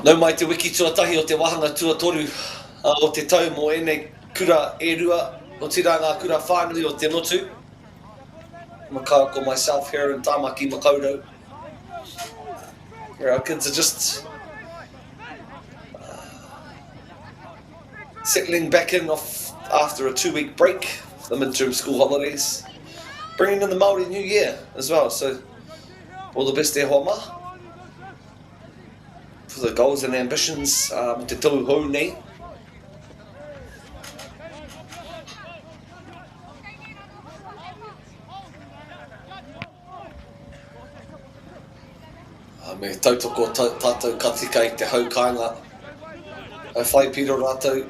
Nau mai te wiki tuatahi o te wahanga tuatoru o te tau mo enei kura e rua o tiranga kura whānui o te motu. Makau ko myself here in Tamaki Makaurau. Our kids are just settling back in after a 2-week break, the midterm school holidays, bringing in the Māori New Year as well. So all the best there, Homa, for the goals and ambitions. Te tau hou nei. Me tautoko tātou katika I te haukainga. Ai whai piro rātou.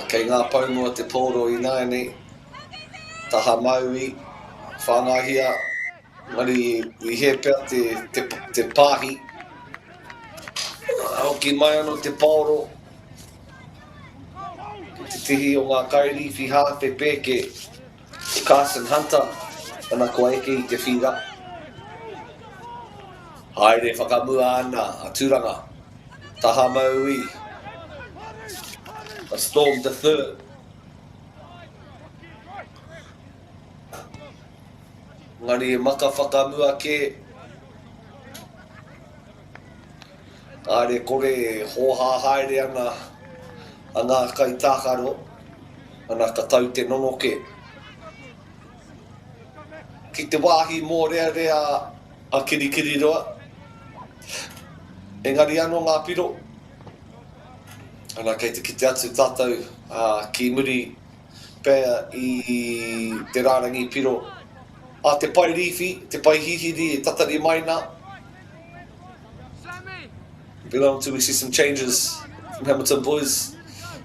Kei ngā paumua te pōro I nāianei. Taha maui, whāngahia. Mari I he pēr te pāhi. Hoki mai anō te pōro. Te tihi o ngā kairiwhi hāwhe pēke Carson Hunter ana ko eke I te whira. Haere whakamua ana a tūranga. Taha maui. A storm the third. Ngari e maka whakamua ke. Haere kore hoha haere ana. A ngā kai tākaro, ana ka tau te nono ke. Ki te wāhi mō rea rea a kirikiri roa. Engari anō ngā piro. Ana kei te kite atu tātou ki muri pēr I te rārangi piro. A te pai riwhi, te pai hihiri e tatari maina. Belong to we see some changes from Hamilton Boys.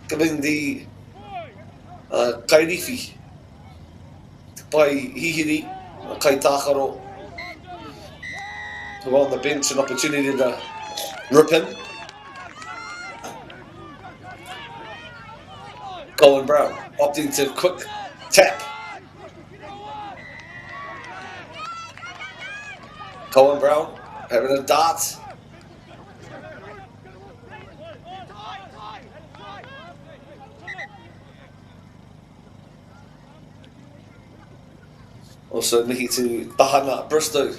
Giving the kairiwhi, te pai hihiri, kai tākaro, who are on the bench, an opportunity to rip in. Colin Brown opting to quick tap. Colin Brown having a dart. Also Mickey to Tahana Bristow,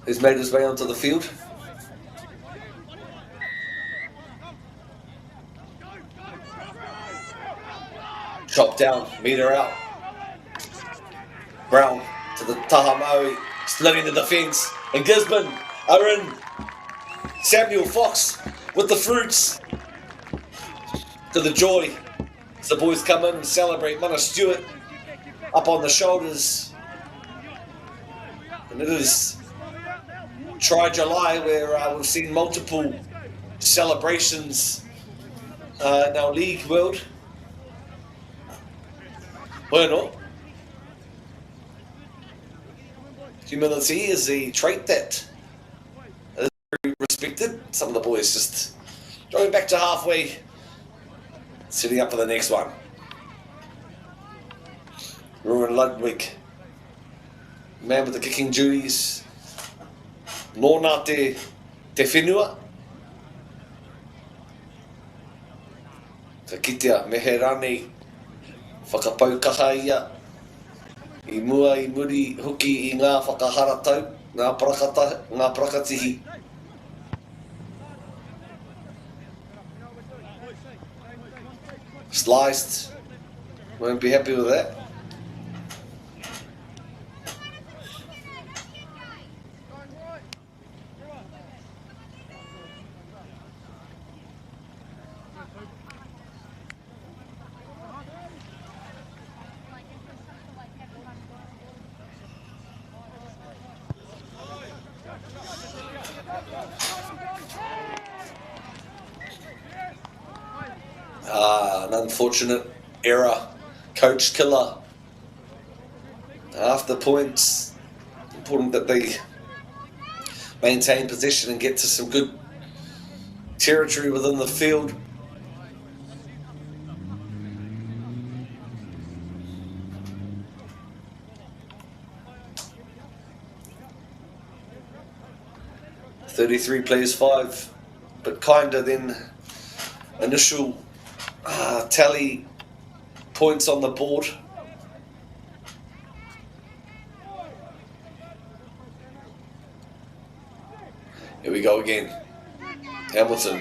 who's made his way onto the field. Chop down, meter out. Brown to the Taha Maui, splitting the defence. And Gisborne are in. Samuel Fox with the fruits. To the joy as the boys come in and celebrate. Mana Stewart up on the shoulders. And it is Try July where we've seen multiple celebrations in our league world. Bueno, humility is a trait that is very respected. Some of the boys just going back to halfway, setting up for the next one. Ruin Ludwig, man with the kicking duties. Nōna te whenua. Ka kitea meherane, whakapaukaha ia. I mua I muri huki I ngā whakaharatau, ngā prakatihi. Sliced, won't be happy with that. An unfortunate error, coach killer. After points, important that they maintain possession and get to some good territory within the field. 33 plays 5, but kinder than initial tally points on the board. Here we go again. Hamilton.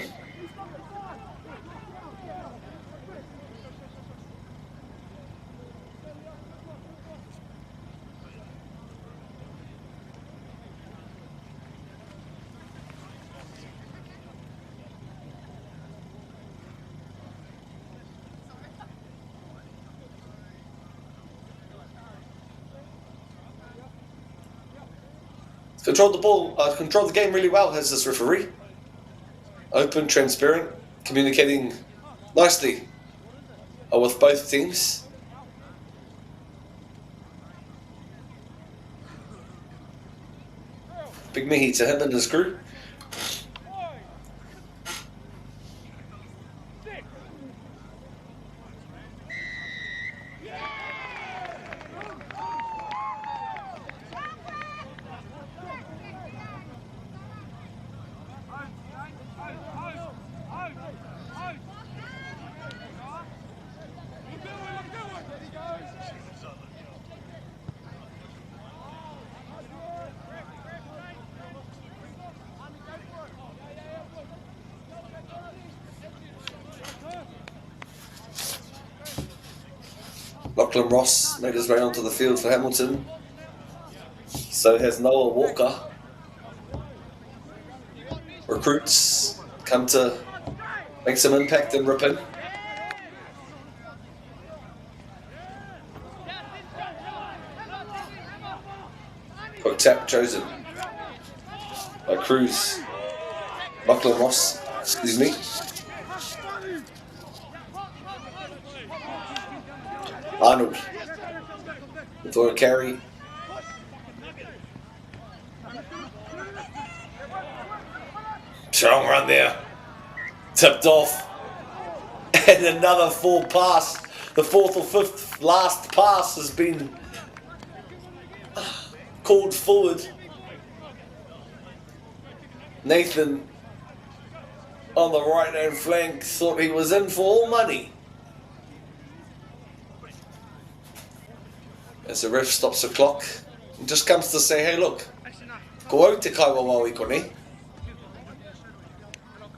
Controlled the ball, controlled the game really well, has this referee. Open, transparent, communicating nicely with both teams. Big mihi to him and his crew. Lachlan Ross made his way onto the field for Hamilton. So has Noah Walker. Recruits come to make some impact in Ripon. Quick tap chosen by Cruz. Lachlan Ross, excuse me. Arnold for a carry. Strong run there. Tipped off. And another full pass. The fourth or fifth last pass has been called forward. Nathan on the right hand flank thought he was in for all money. As the ref stops the clock and just comes to say, hey look, ko au te kaiwa wawi kone.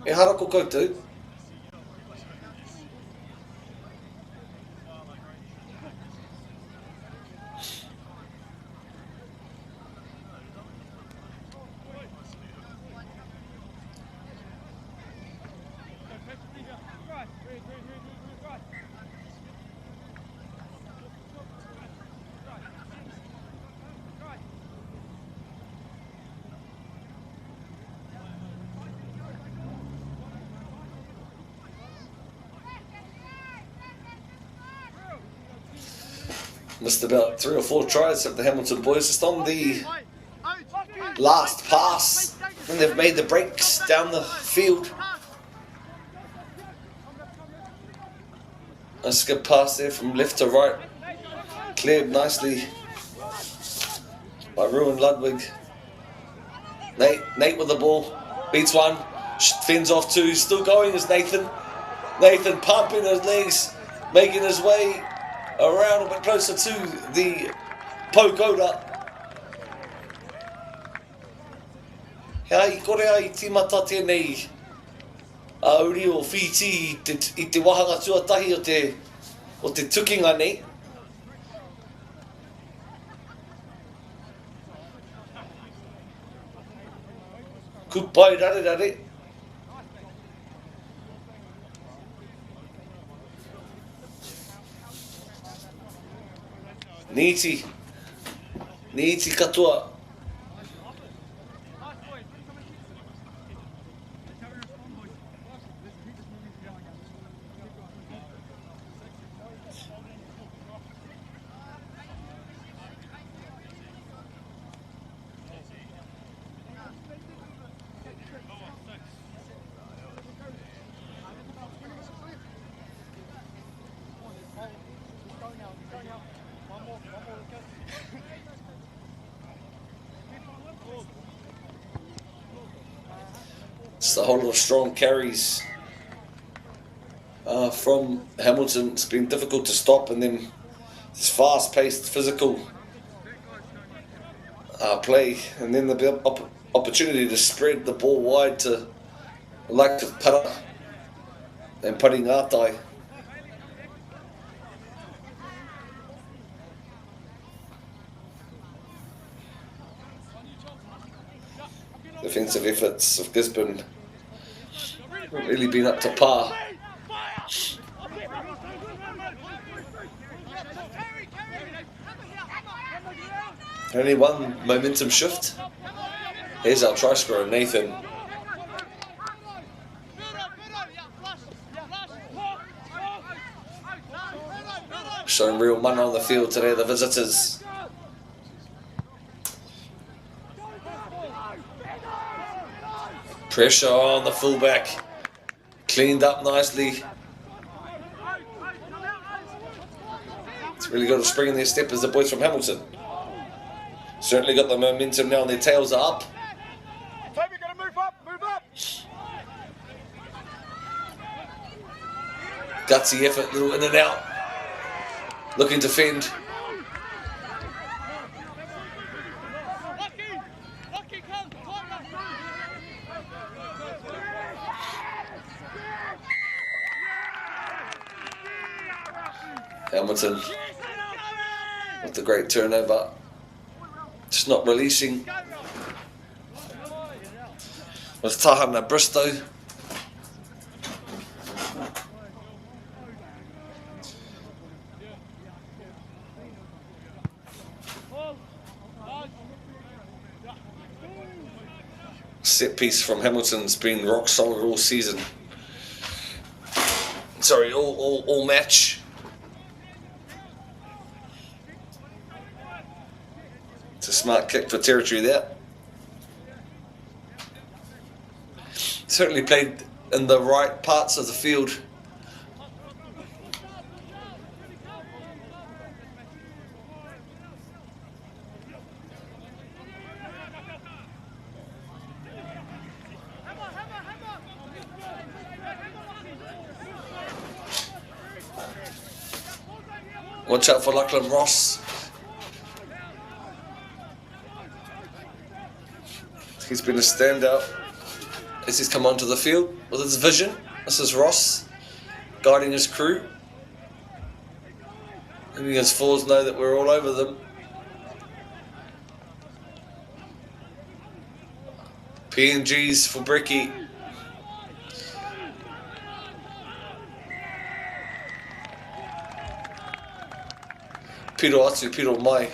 E hara ko koutou. Missed about 3 or 4 tries of the Hamilton boys, just on the last pass, and they've made the breaks down the field. A skip pass there from left to right, cleared nicely by Ruin Ludwig. Nate with the ball, beats one, fends off two, still going is Nathan. Nathan pumping his legs, making his way around a bit closer to the Pogoda. Hei, kore ai timata tēnei auri o whiti i te wahanga tuatahi o te tukinga nei. Kupai rare rare. Niti katoa. Just a whole lot of strong carries from Hamilton. It's been difficult to stop, and then this fast-paced, physical play, and then the opportunity to spread the ball wide to the likes of Para and Paringatai. Defensive efforts of Gisborne haven't really been up to par. Only one momentum shift. Here's our try scorer, Nathan. Showing real mana on the field today, the visitors. Pressure on the fullback. Cleaned up nicely. It's really got a spring in their step as the boys from Hamilton. Certainly got the momentum now and their tails are up. Toby, gotta move up, move up. Gutsy effort, little in and out. Looking to fend. Hamilton with the great turnover. Just not releasing. With Tahana Bristow. Set piece from Hamilton's been rock solid all season. Sorry, all match. It's a smart kick for territory there. Certainly played in the right parts of the field. Watch out for Lachlan Ross. He's been a standout as he's come onto the field with his vision. This is Ross guiding his crew. Letting his forwards know that we're all over them. PNGs for Bricky. Piro atu, piro mai.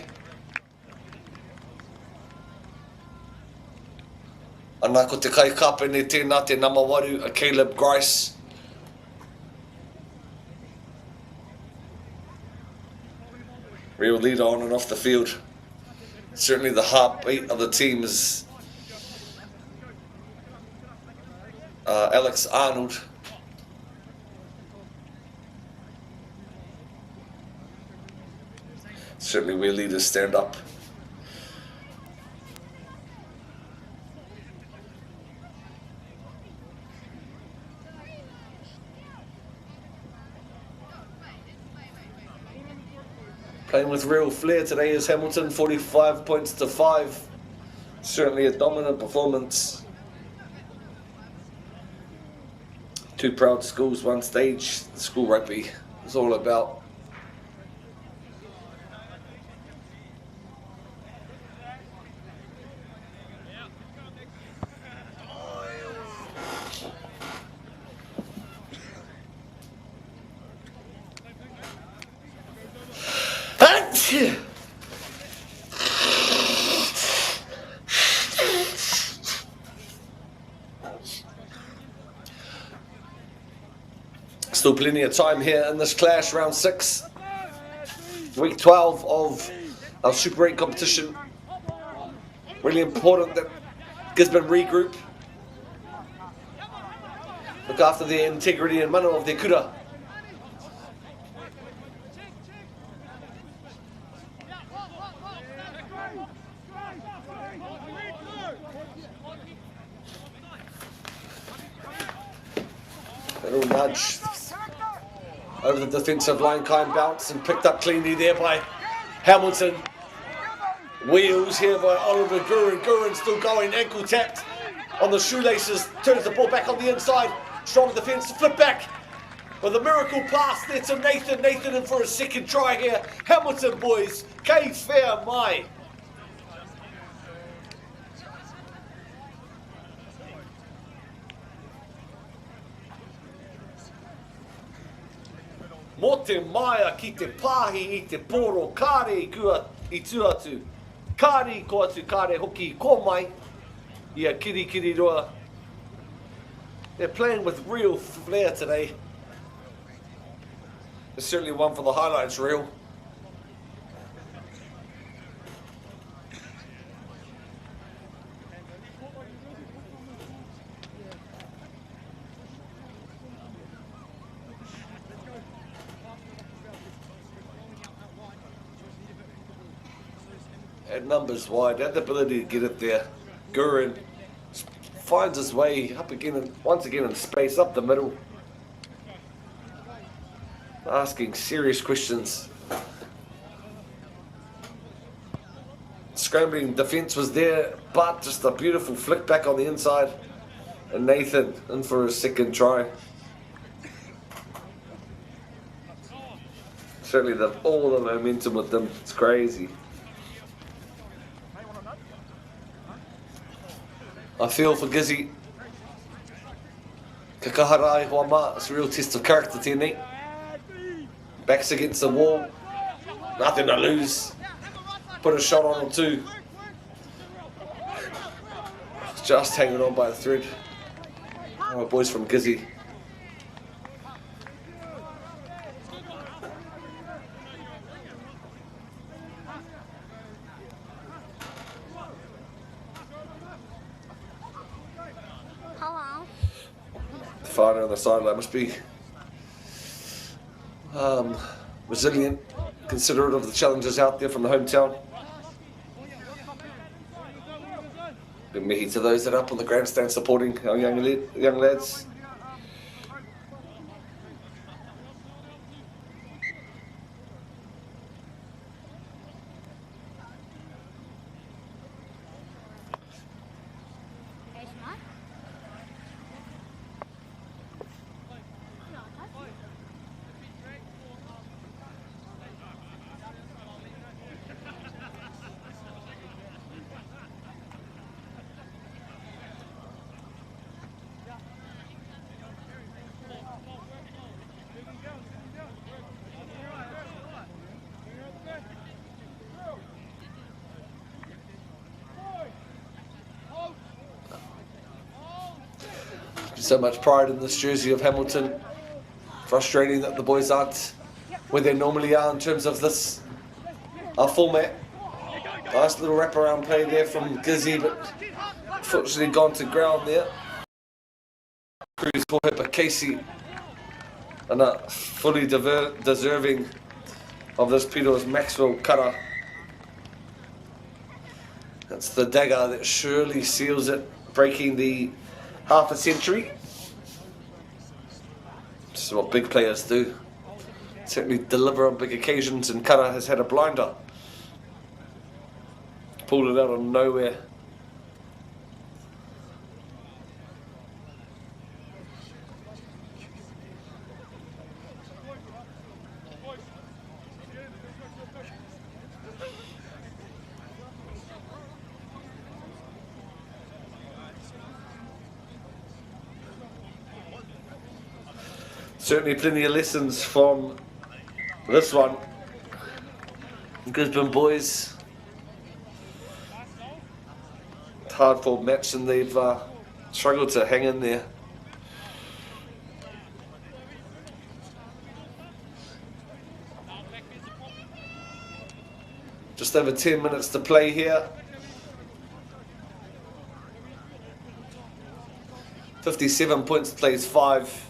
Ana ko te kai kapene tēnā te namawaru, a Caleb Grice. Real leader on and off the field. Certainly the heartbeat of the team is Alex Arnold. Certainly where leaders stand up. Playing with real flair today is Hamilton, 45 points to 5. Certainly a dominant performance. Two proud schools, one stage. The school rugby is all about. Still plenty of time here in this clash, round 6, week 12 of our Super 8 competition. Really important that Gisborne regroup, look after the integrity and mana of their kura. nudge over the defensive line, kind bounce and picked up cleanly there by Hamilton. Wheels here by Oliver Gurin. Gurin still going, ankle tapped on the shoelaces, turns the ball back on the inside. Strong defence, flip back with a miracle pass there to Nathan. Nathan in for a second try here. Hamilton boys, K fair mai. Mo te maia ki te pāhi I te poro, kāre kua I tuatu. Kāre ko atu, kāre hoki ko mai. Ia kiri roa. They're playing with real flair today. There's certainly one for the highlights reel. And numbers wide, and the ability to get it there. Gurin finds his way up again, and once again in space, up the middle. Asking serious questions. Scrambling defence was there, but just a beautiful flick back on the inside. And Nathan in for his second try. Certainly they've all the momentum with them, it's crazy. I feel for Gizzy. Kakaharai Huama, it's a real test of character tēnei. Backs against the wall, nothing to lose. Put a shot on or two. Just hanging on by the thread. Our boys from Gizzy. Fighter on the sideline must be resilient, considerate of the challenges out there from the hometown. Big mihi to those that are up on the grandstand supporting our young lads. So much pride in this jersey of Hamilton. Frustrating that the boys aren't where they normally are in terms of this format. Nice little wraparound play there from Gizzy, but unfortunately gone to ground there. Cruz for hit, but Casey and fully deserving of this Peter's Maxwell cutter. That's the dagger that surely seals it, breaking the half a century. This is what big players do. Certainly deliver on big occasions, and Cutter has had a blinder. Pulled it out of nowhere. Certainly plenty of lessons from this one. Gisborne Boys. Hard fought match, and they've struggled to hang in there. Just over 10 minutes to play here. 57 points, plays 5.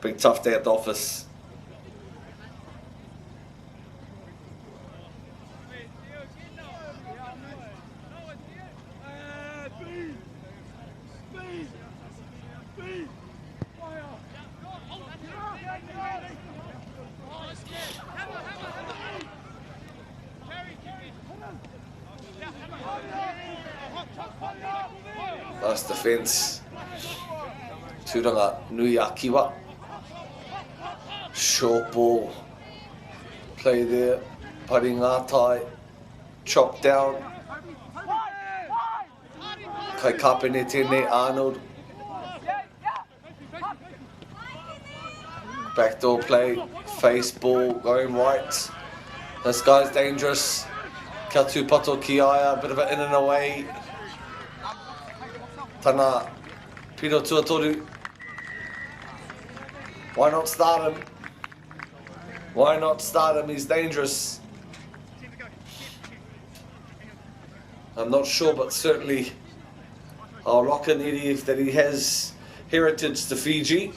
Big tough day at the office. Nice defence. Tauranga nui a kiwa. Short ball. Play there. Pari ngātai. Chop down. Kai kapene tēnei Arnold. Backdoor play. Face ball going right. This guy's dangerous. Kia tūpato ki aia. A bit of an in and away. Tana Piro Tuatoru. Why not start him? Why not start him? He's dangerous. I'm not sure, but certainly I'll rock an idiot that he has heritage to Fiji.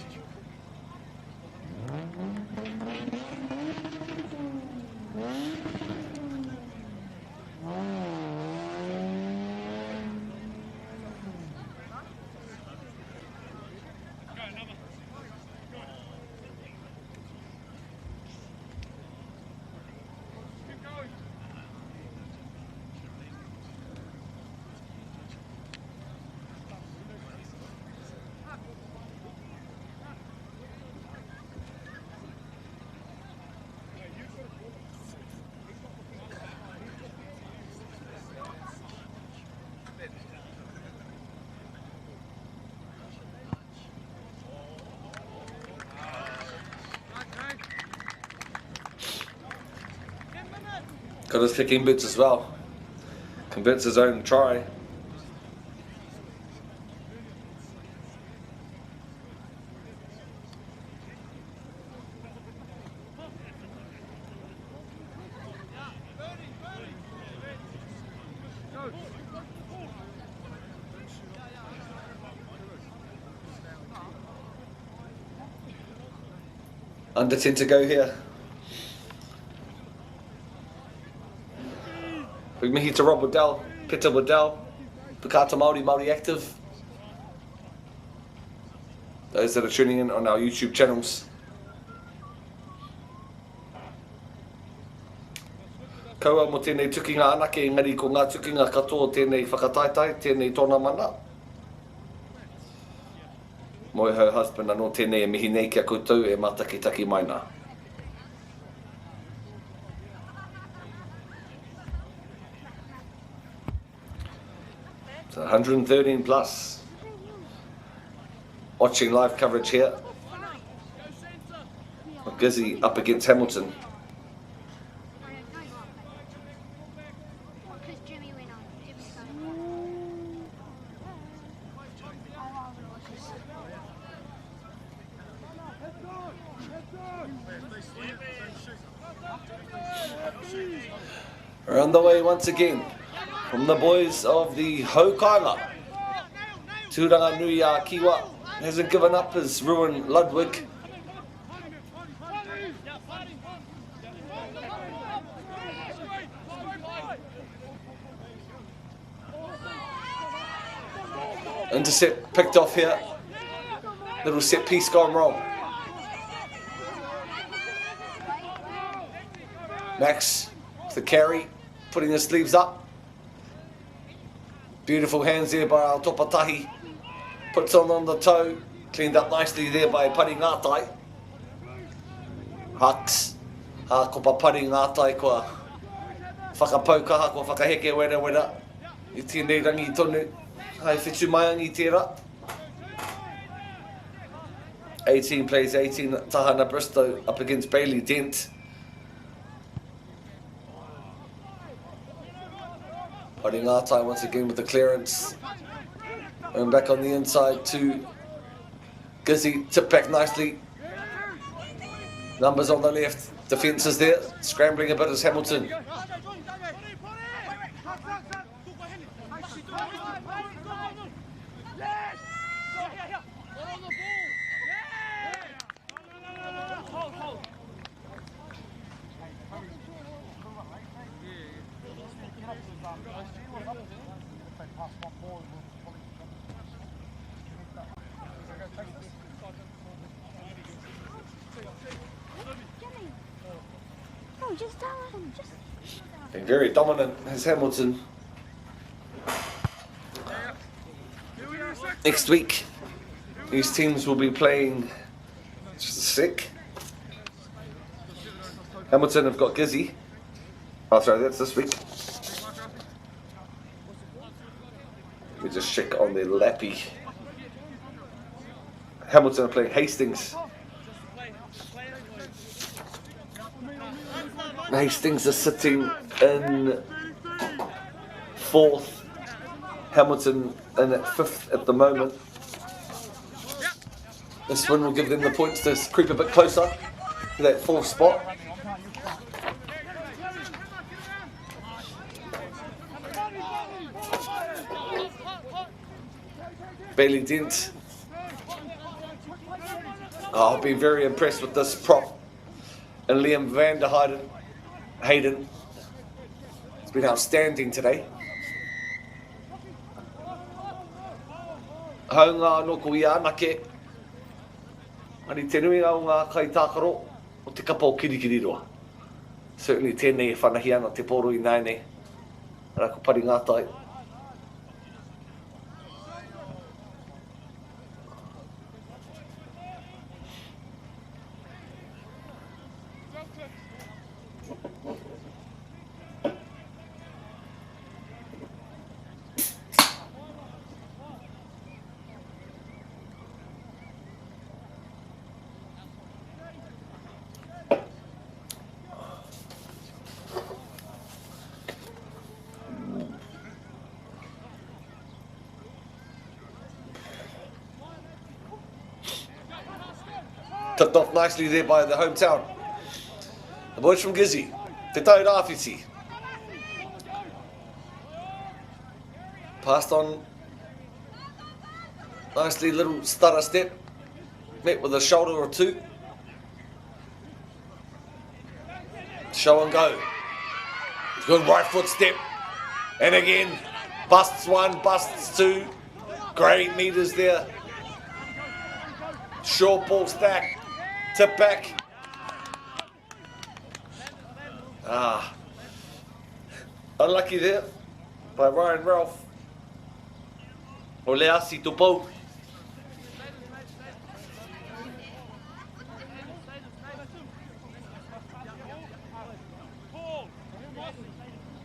Got his kicking boots as well. Converts his own try. Under 10 to go here. Big mihi to Rob Waddell, Peter Waddell, Pukata Māori, Māori Active. Those that are tuning in on our YouTube channels. Kaua mo tēnei tukinga anake, engari ko ngā tukinga katoa tēnei whakataitai, tēnei tōna mana. Moi her husband anō tēnei e mihi nei kia koutou e matakitaki maina. So 113 plus. Watching live coverage here. Gizzy up against Hamilton. We're on the way once again from the boys of the Hokanga. Tauranga Nui a Kiwa hasn't given up his ruin Ludwig. Intercept picked off here. Little set piece gone wrong. Max, the carry, putting his sleeves up. Beautiful hands there by Al Topatahi. Puts on the toe. Cleaned up nicely there by Pari Ngātai. Hux. Hakopa Pari Ngātai kua whakapaukaha, kua whakaheke wera. I tēnei rangi tonu. Hai whitu mai angi tērā. 18 plays 18 Tahana Bristow up against Bailey Dent. Pari Ngātai once again with the clearance. And back on the inside to Gizzy, tip back nicely. Numbers on the left, defence is there, scrambling a bit as Hamilton. Been very dominant as Hamilton. Next week, these teams will be playing, just a sec. Hamilton have got Gizzy. Oh, sorry, that's this week. Let me just check on their lappy. Hamilton are playing Hastings. Hastings are sitting in 4th. Hamilton in at 5th at the moment. This win will give them the points to creep a bit closer to that 4th spot. Bailey Dent. Oh, I've been very impressed with this prop. And Liam van der Hayden. It's been outstanding today. Haunga noko ia anake. Ani tenuinga o ngā kaitākaro o te kapa o kirikiriroa. Certainly tēnei e whanahi ana te poro I naine. Rako pari ngātai. Tucked off nicely there by the hometown. The boys from Gizzy. Te tau rāwhiti. Passed on nicely, little stutter step. Met with a shoulder or two. Show and go. Good right foot step. And again, busts one, busts two. Great meters there. Short ball stack. Tip back. Unlucky there by Ryan Ralph. O Leasi Tupou.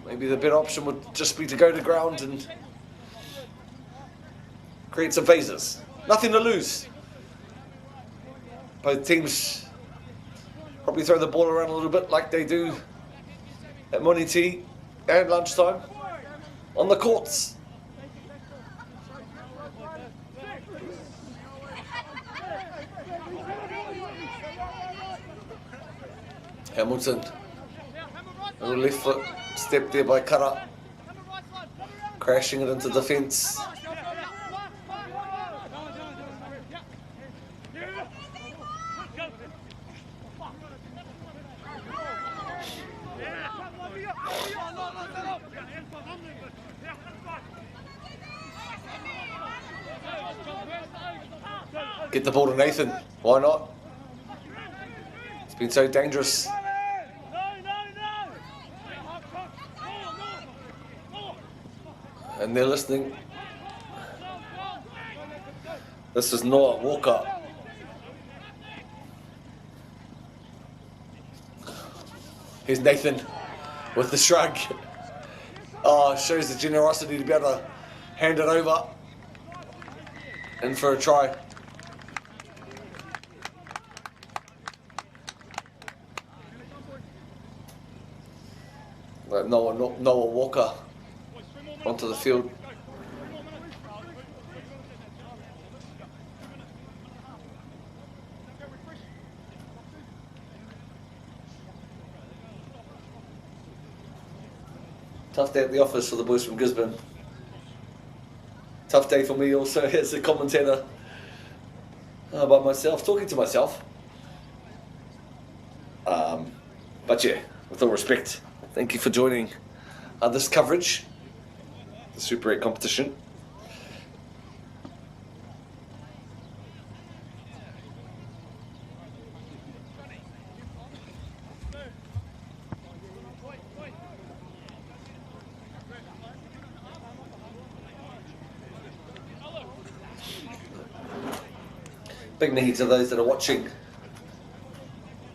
Maybe the better option would just be to go to ground and create some phases. Nothing to lose. Both teams probably throw the ball around a little bit like they do at morning tea and lunchtime on the courts. Hamilton, a little left foot step there by Kara, crashing it into defence. Get the ball to Nathan, why not? It's been so dangerous. And they're listening. This is Noah Walker. Here's Nathan with the shrug. Oh, shows the generosity to be able to hand it over. In for a try. Noah Walker onto the field. Tough day at the office for the boys from Gisborne. Tough day for me also as a commentator by myself, talking to myself. But yeah, with all respect, thank you for joining this coverage, the Super 8 competition. Big mihi to those that are watching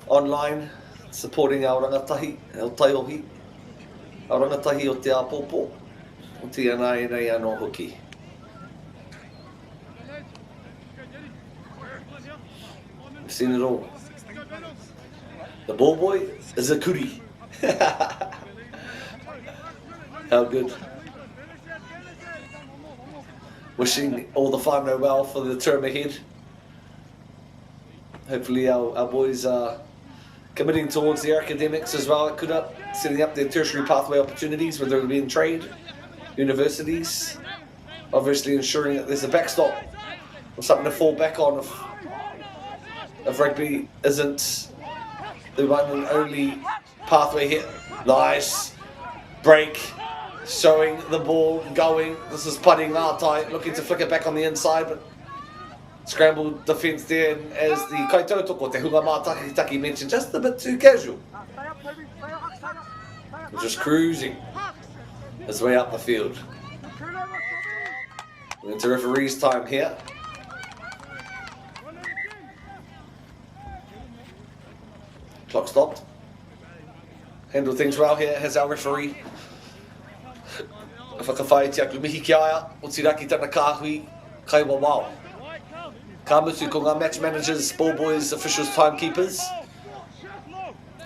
online, supporting our rangatahi, our taihohi, our rangatahi o te apopo, o te anai nei anō hoki. We've seen it all. The ball boy is a kuri. How good. Wishing all the whānau well for the term ahead. Hopefully our boys are committing towards their academics as well at Kura, setting up their tertiary pathway opportunities, whether it be in trade, universities, obviously ensuring that there's a backstop or something to fall back on if rugby isn't the one and only pathway hit. Nice break, showing the ball going. This is putting Ngātai, looking to flick it back on the inside, but scrambled defence there, and as the kaitautoko, te hunga mātakitaki mentioned, just a bit too casual. Just cruising his way up the field. We're into referee's time here. Clock stopped. Handled things well here, has our referee. Whakawhai te aku mihi ki aia, o tiraki tana kāhui, kai wa wao. Ka mutu ko ngā match managers, ball boys, officials, timekeepers.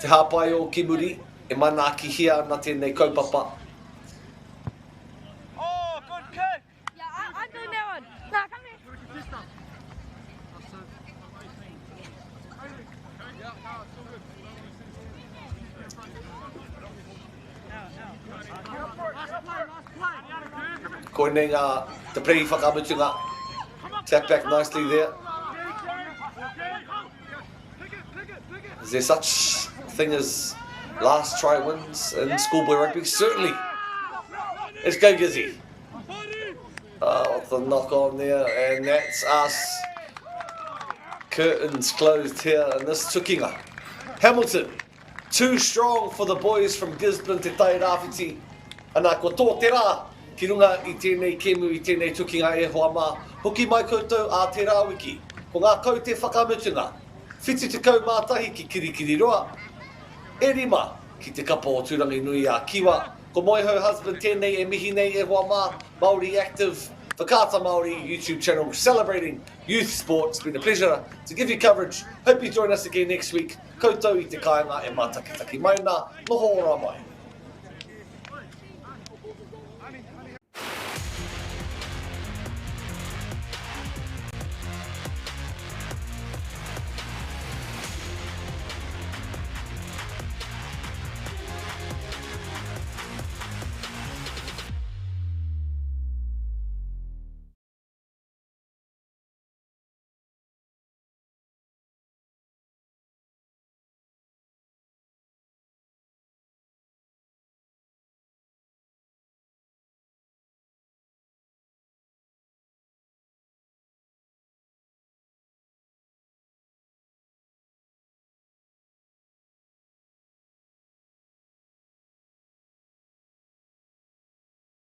Te hāpai o Kimuri, e mana ki hia na tēnei kaupapa. Oh, good kick! Yeah, I'm doing that one. Nah, come here. Ko nei ngā te prei whakamutunga. Tap back nicely there. Is there such thing as last try wins in schoolboy rugby? Certainly. Let's go Gizzy. What's the knock on there? And that's us. Curtains closed here in this tukinga. Hamilton, too strong for the boys from Gisborne te tai rāwhiti. Ana ko tō te rā. Ki runga I tēnei kemu I tēnei tukinga e hoa mā. Hoki mai koutou a te rāwiki. Ko ngā kau te whakamutunga. Whiti te kau mātahi ki kirikiri roa. E rima ki te kapa o tūrangi nui a kiwa. Ko moihau husband tēnei e mihi nei e hoa mā. Māori Active, Whakata Māori YouTube channel celebrating youth sports. It's been a pleasure to give you coverage. Hope you join us again next week. Koutou I te kāinga e mātakitaki mauna. Noho ora mai.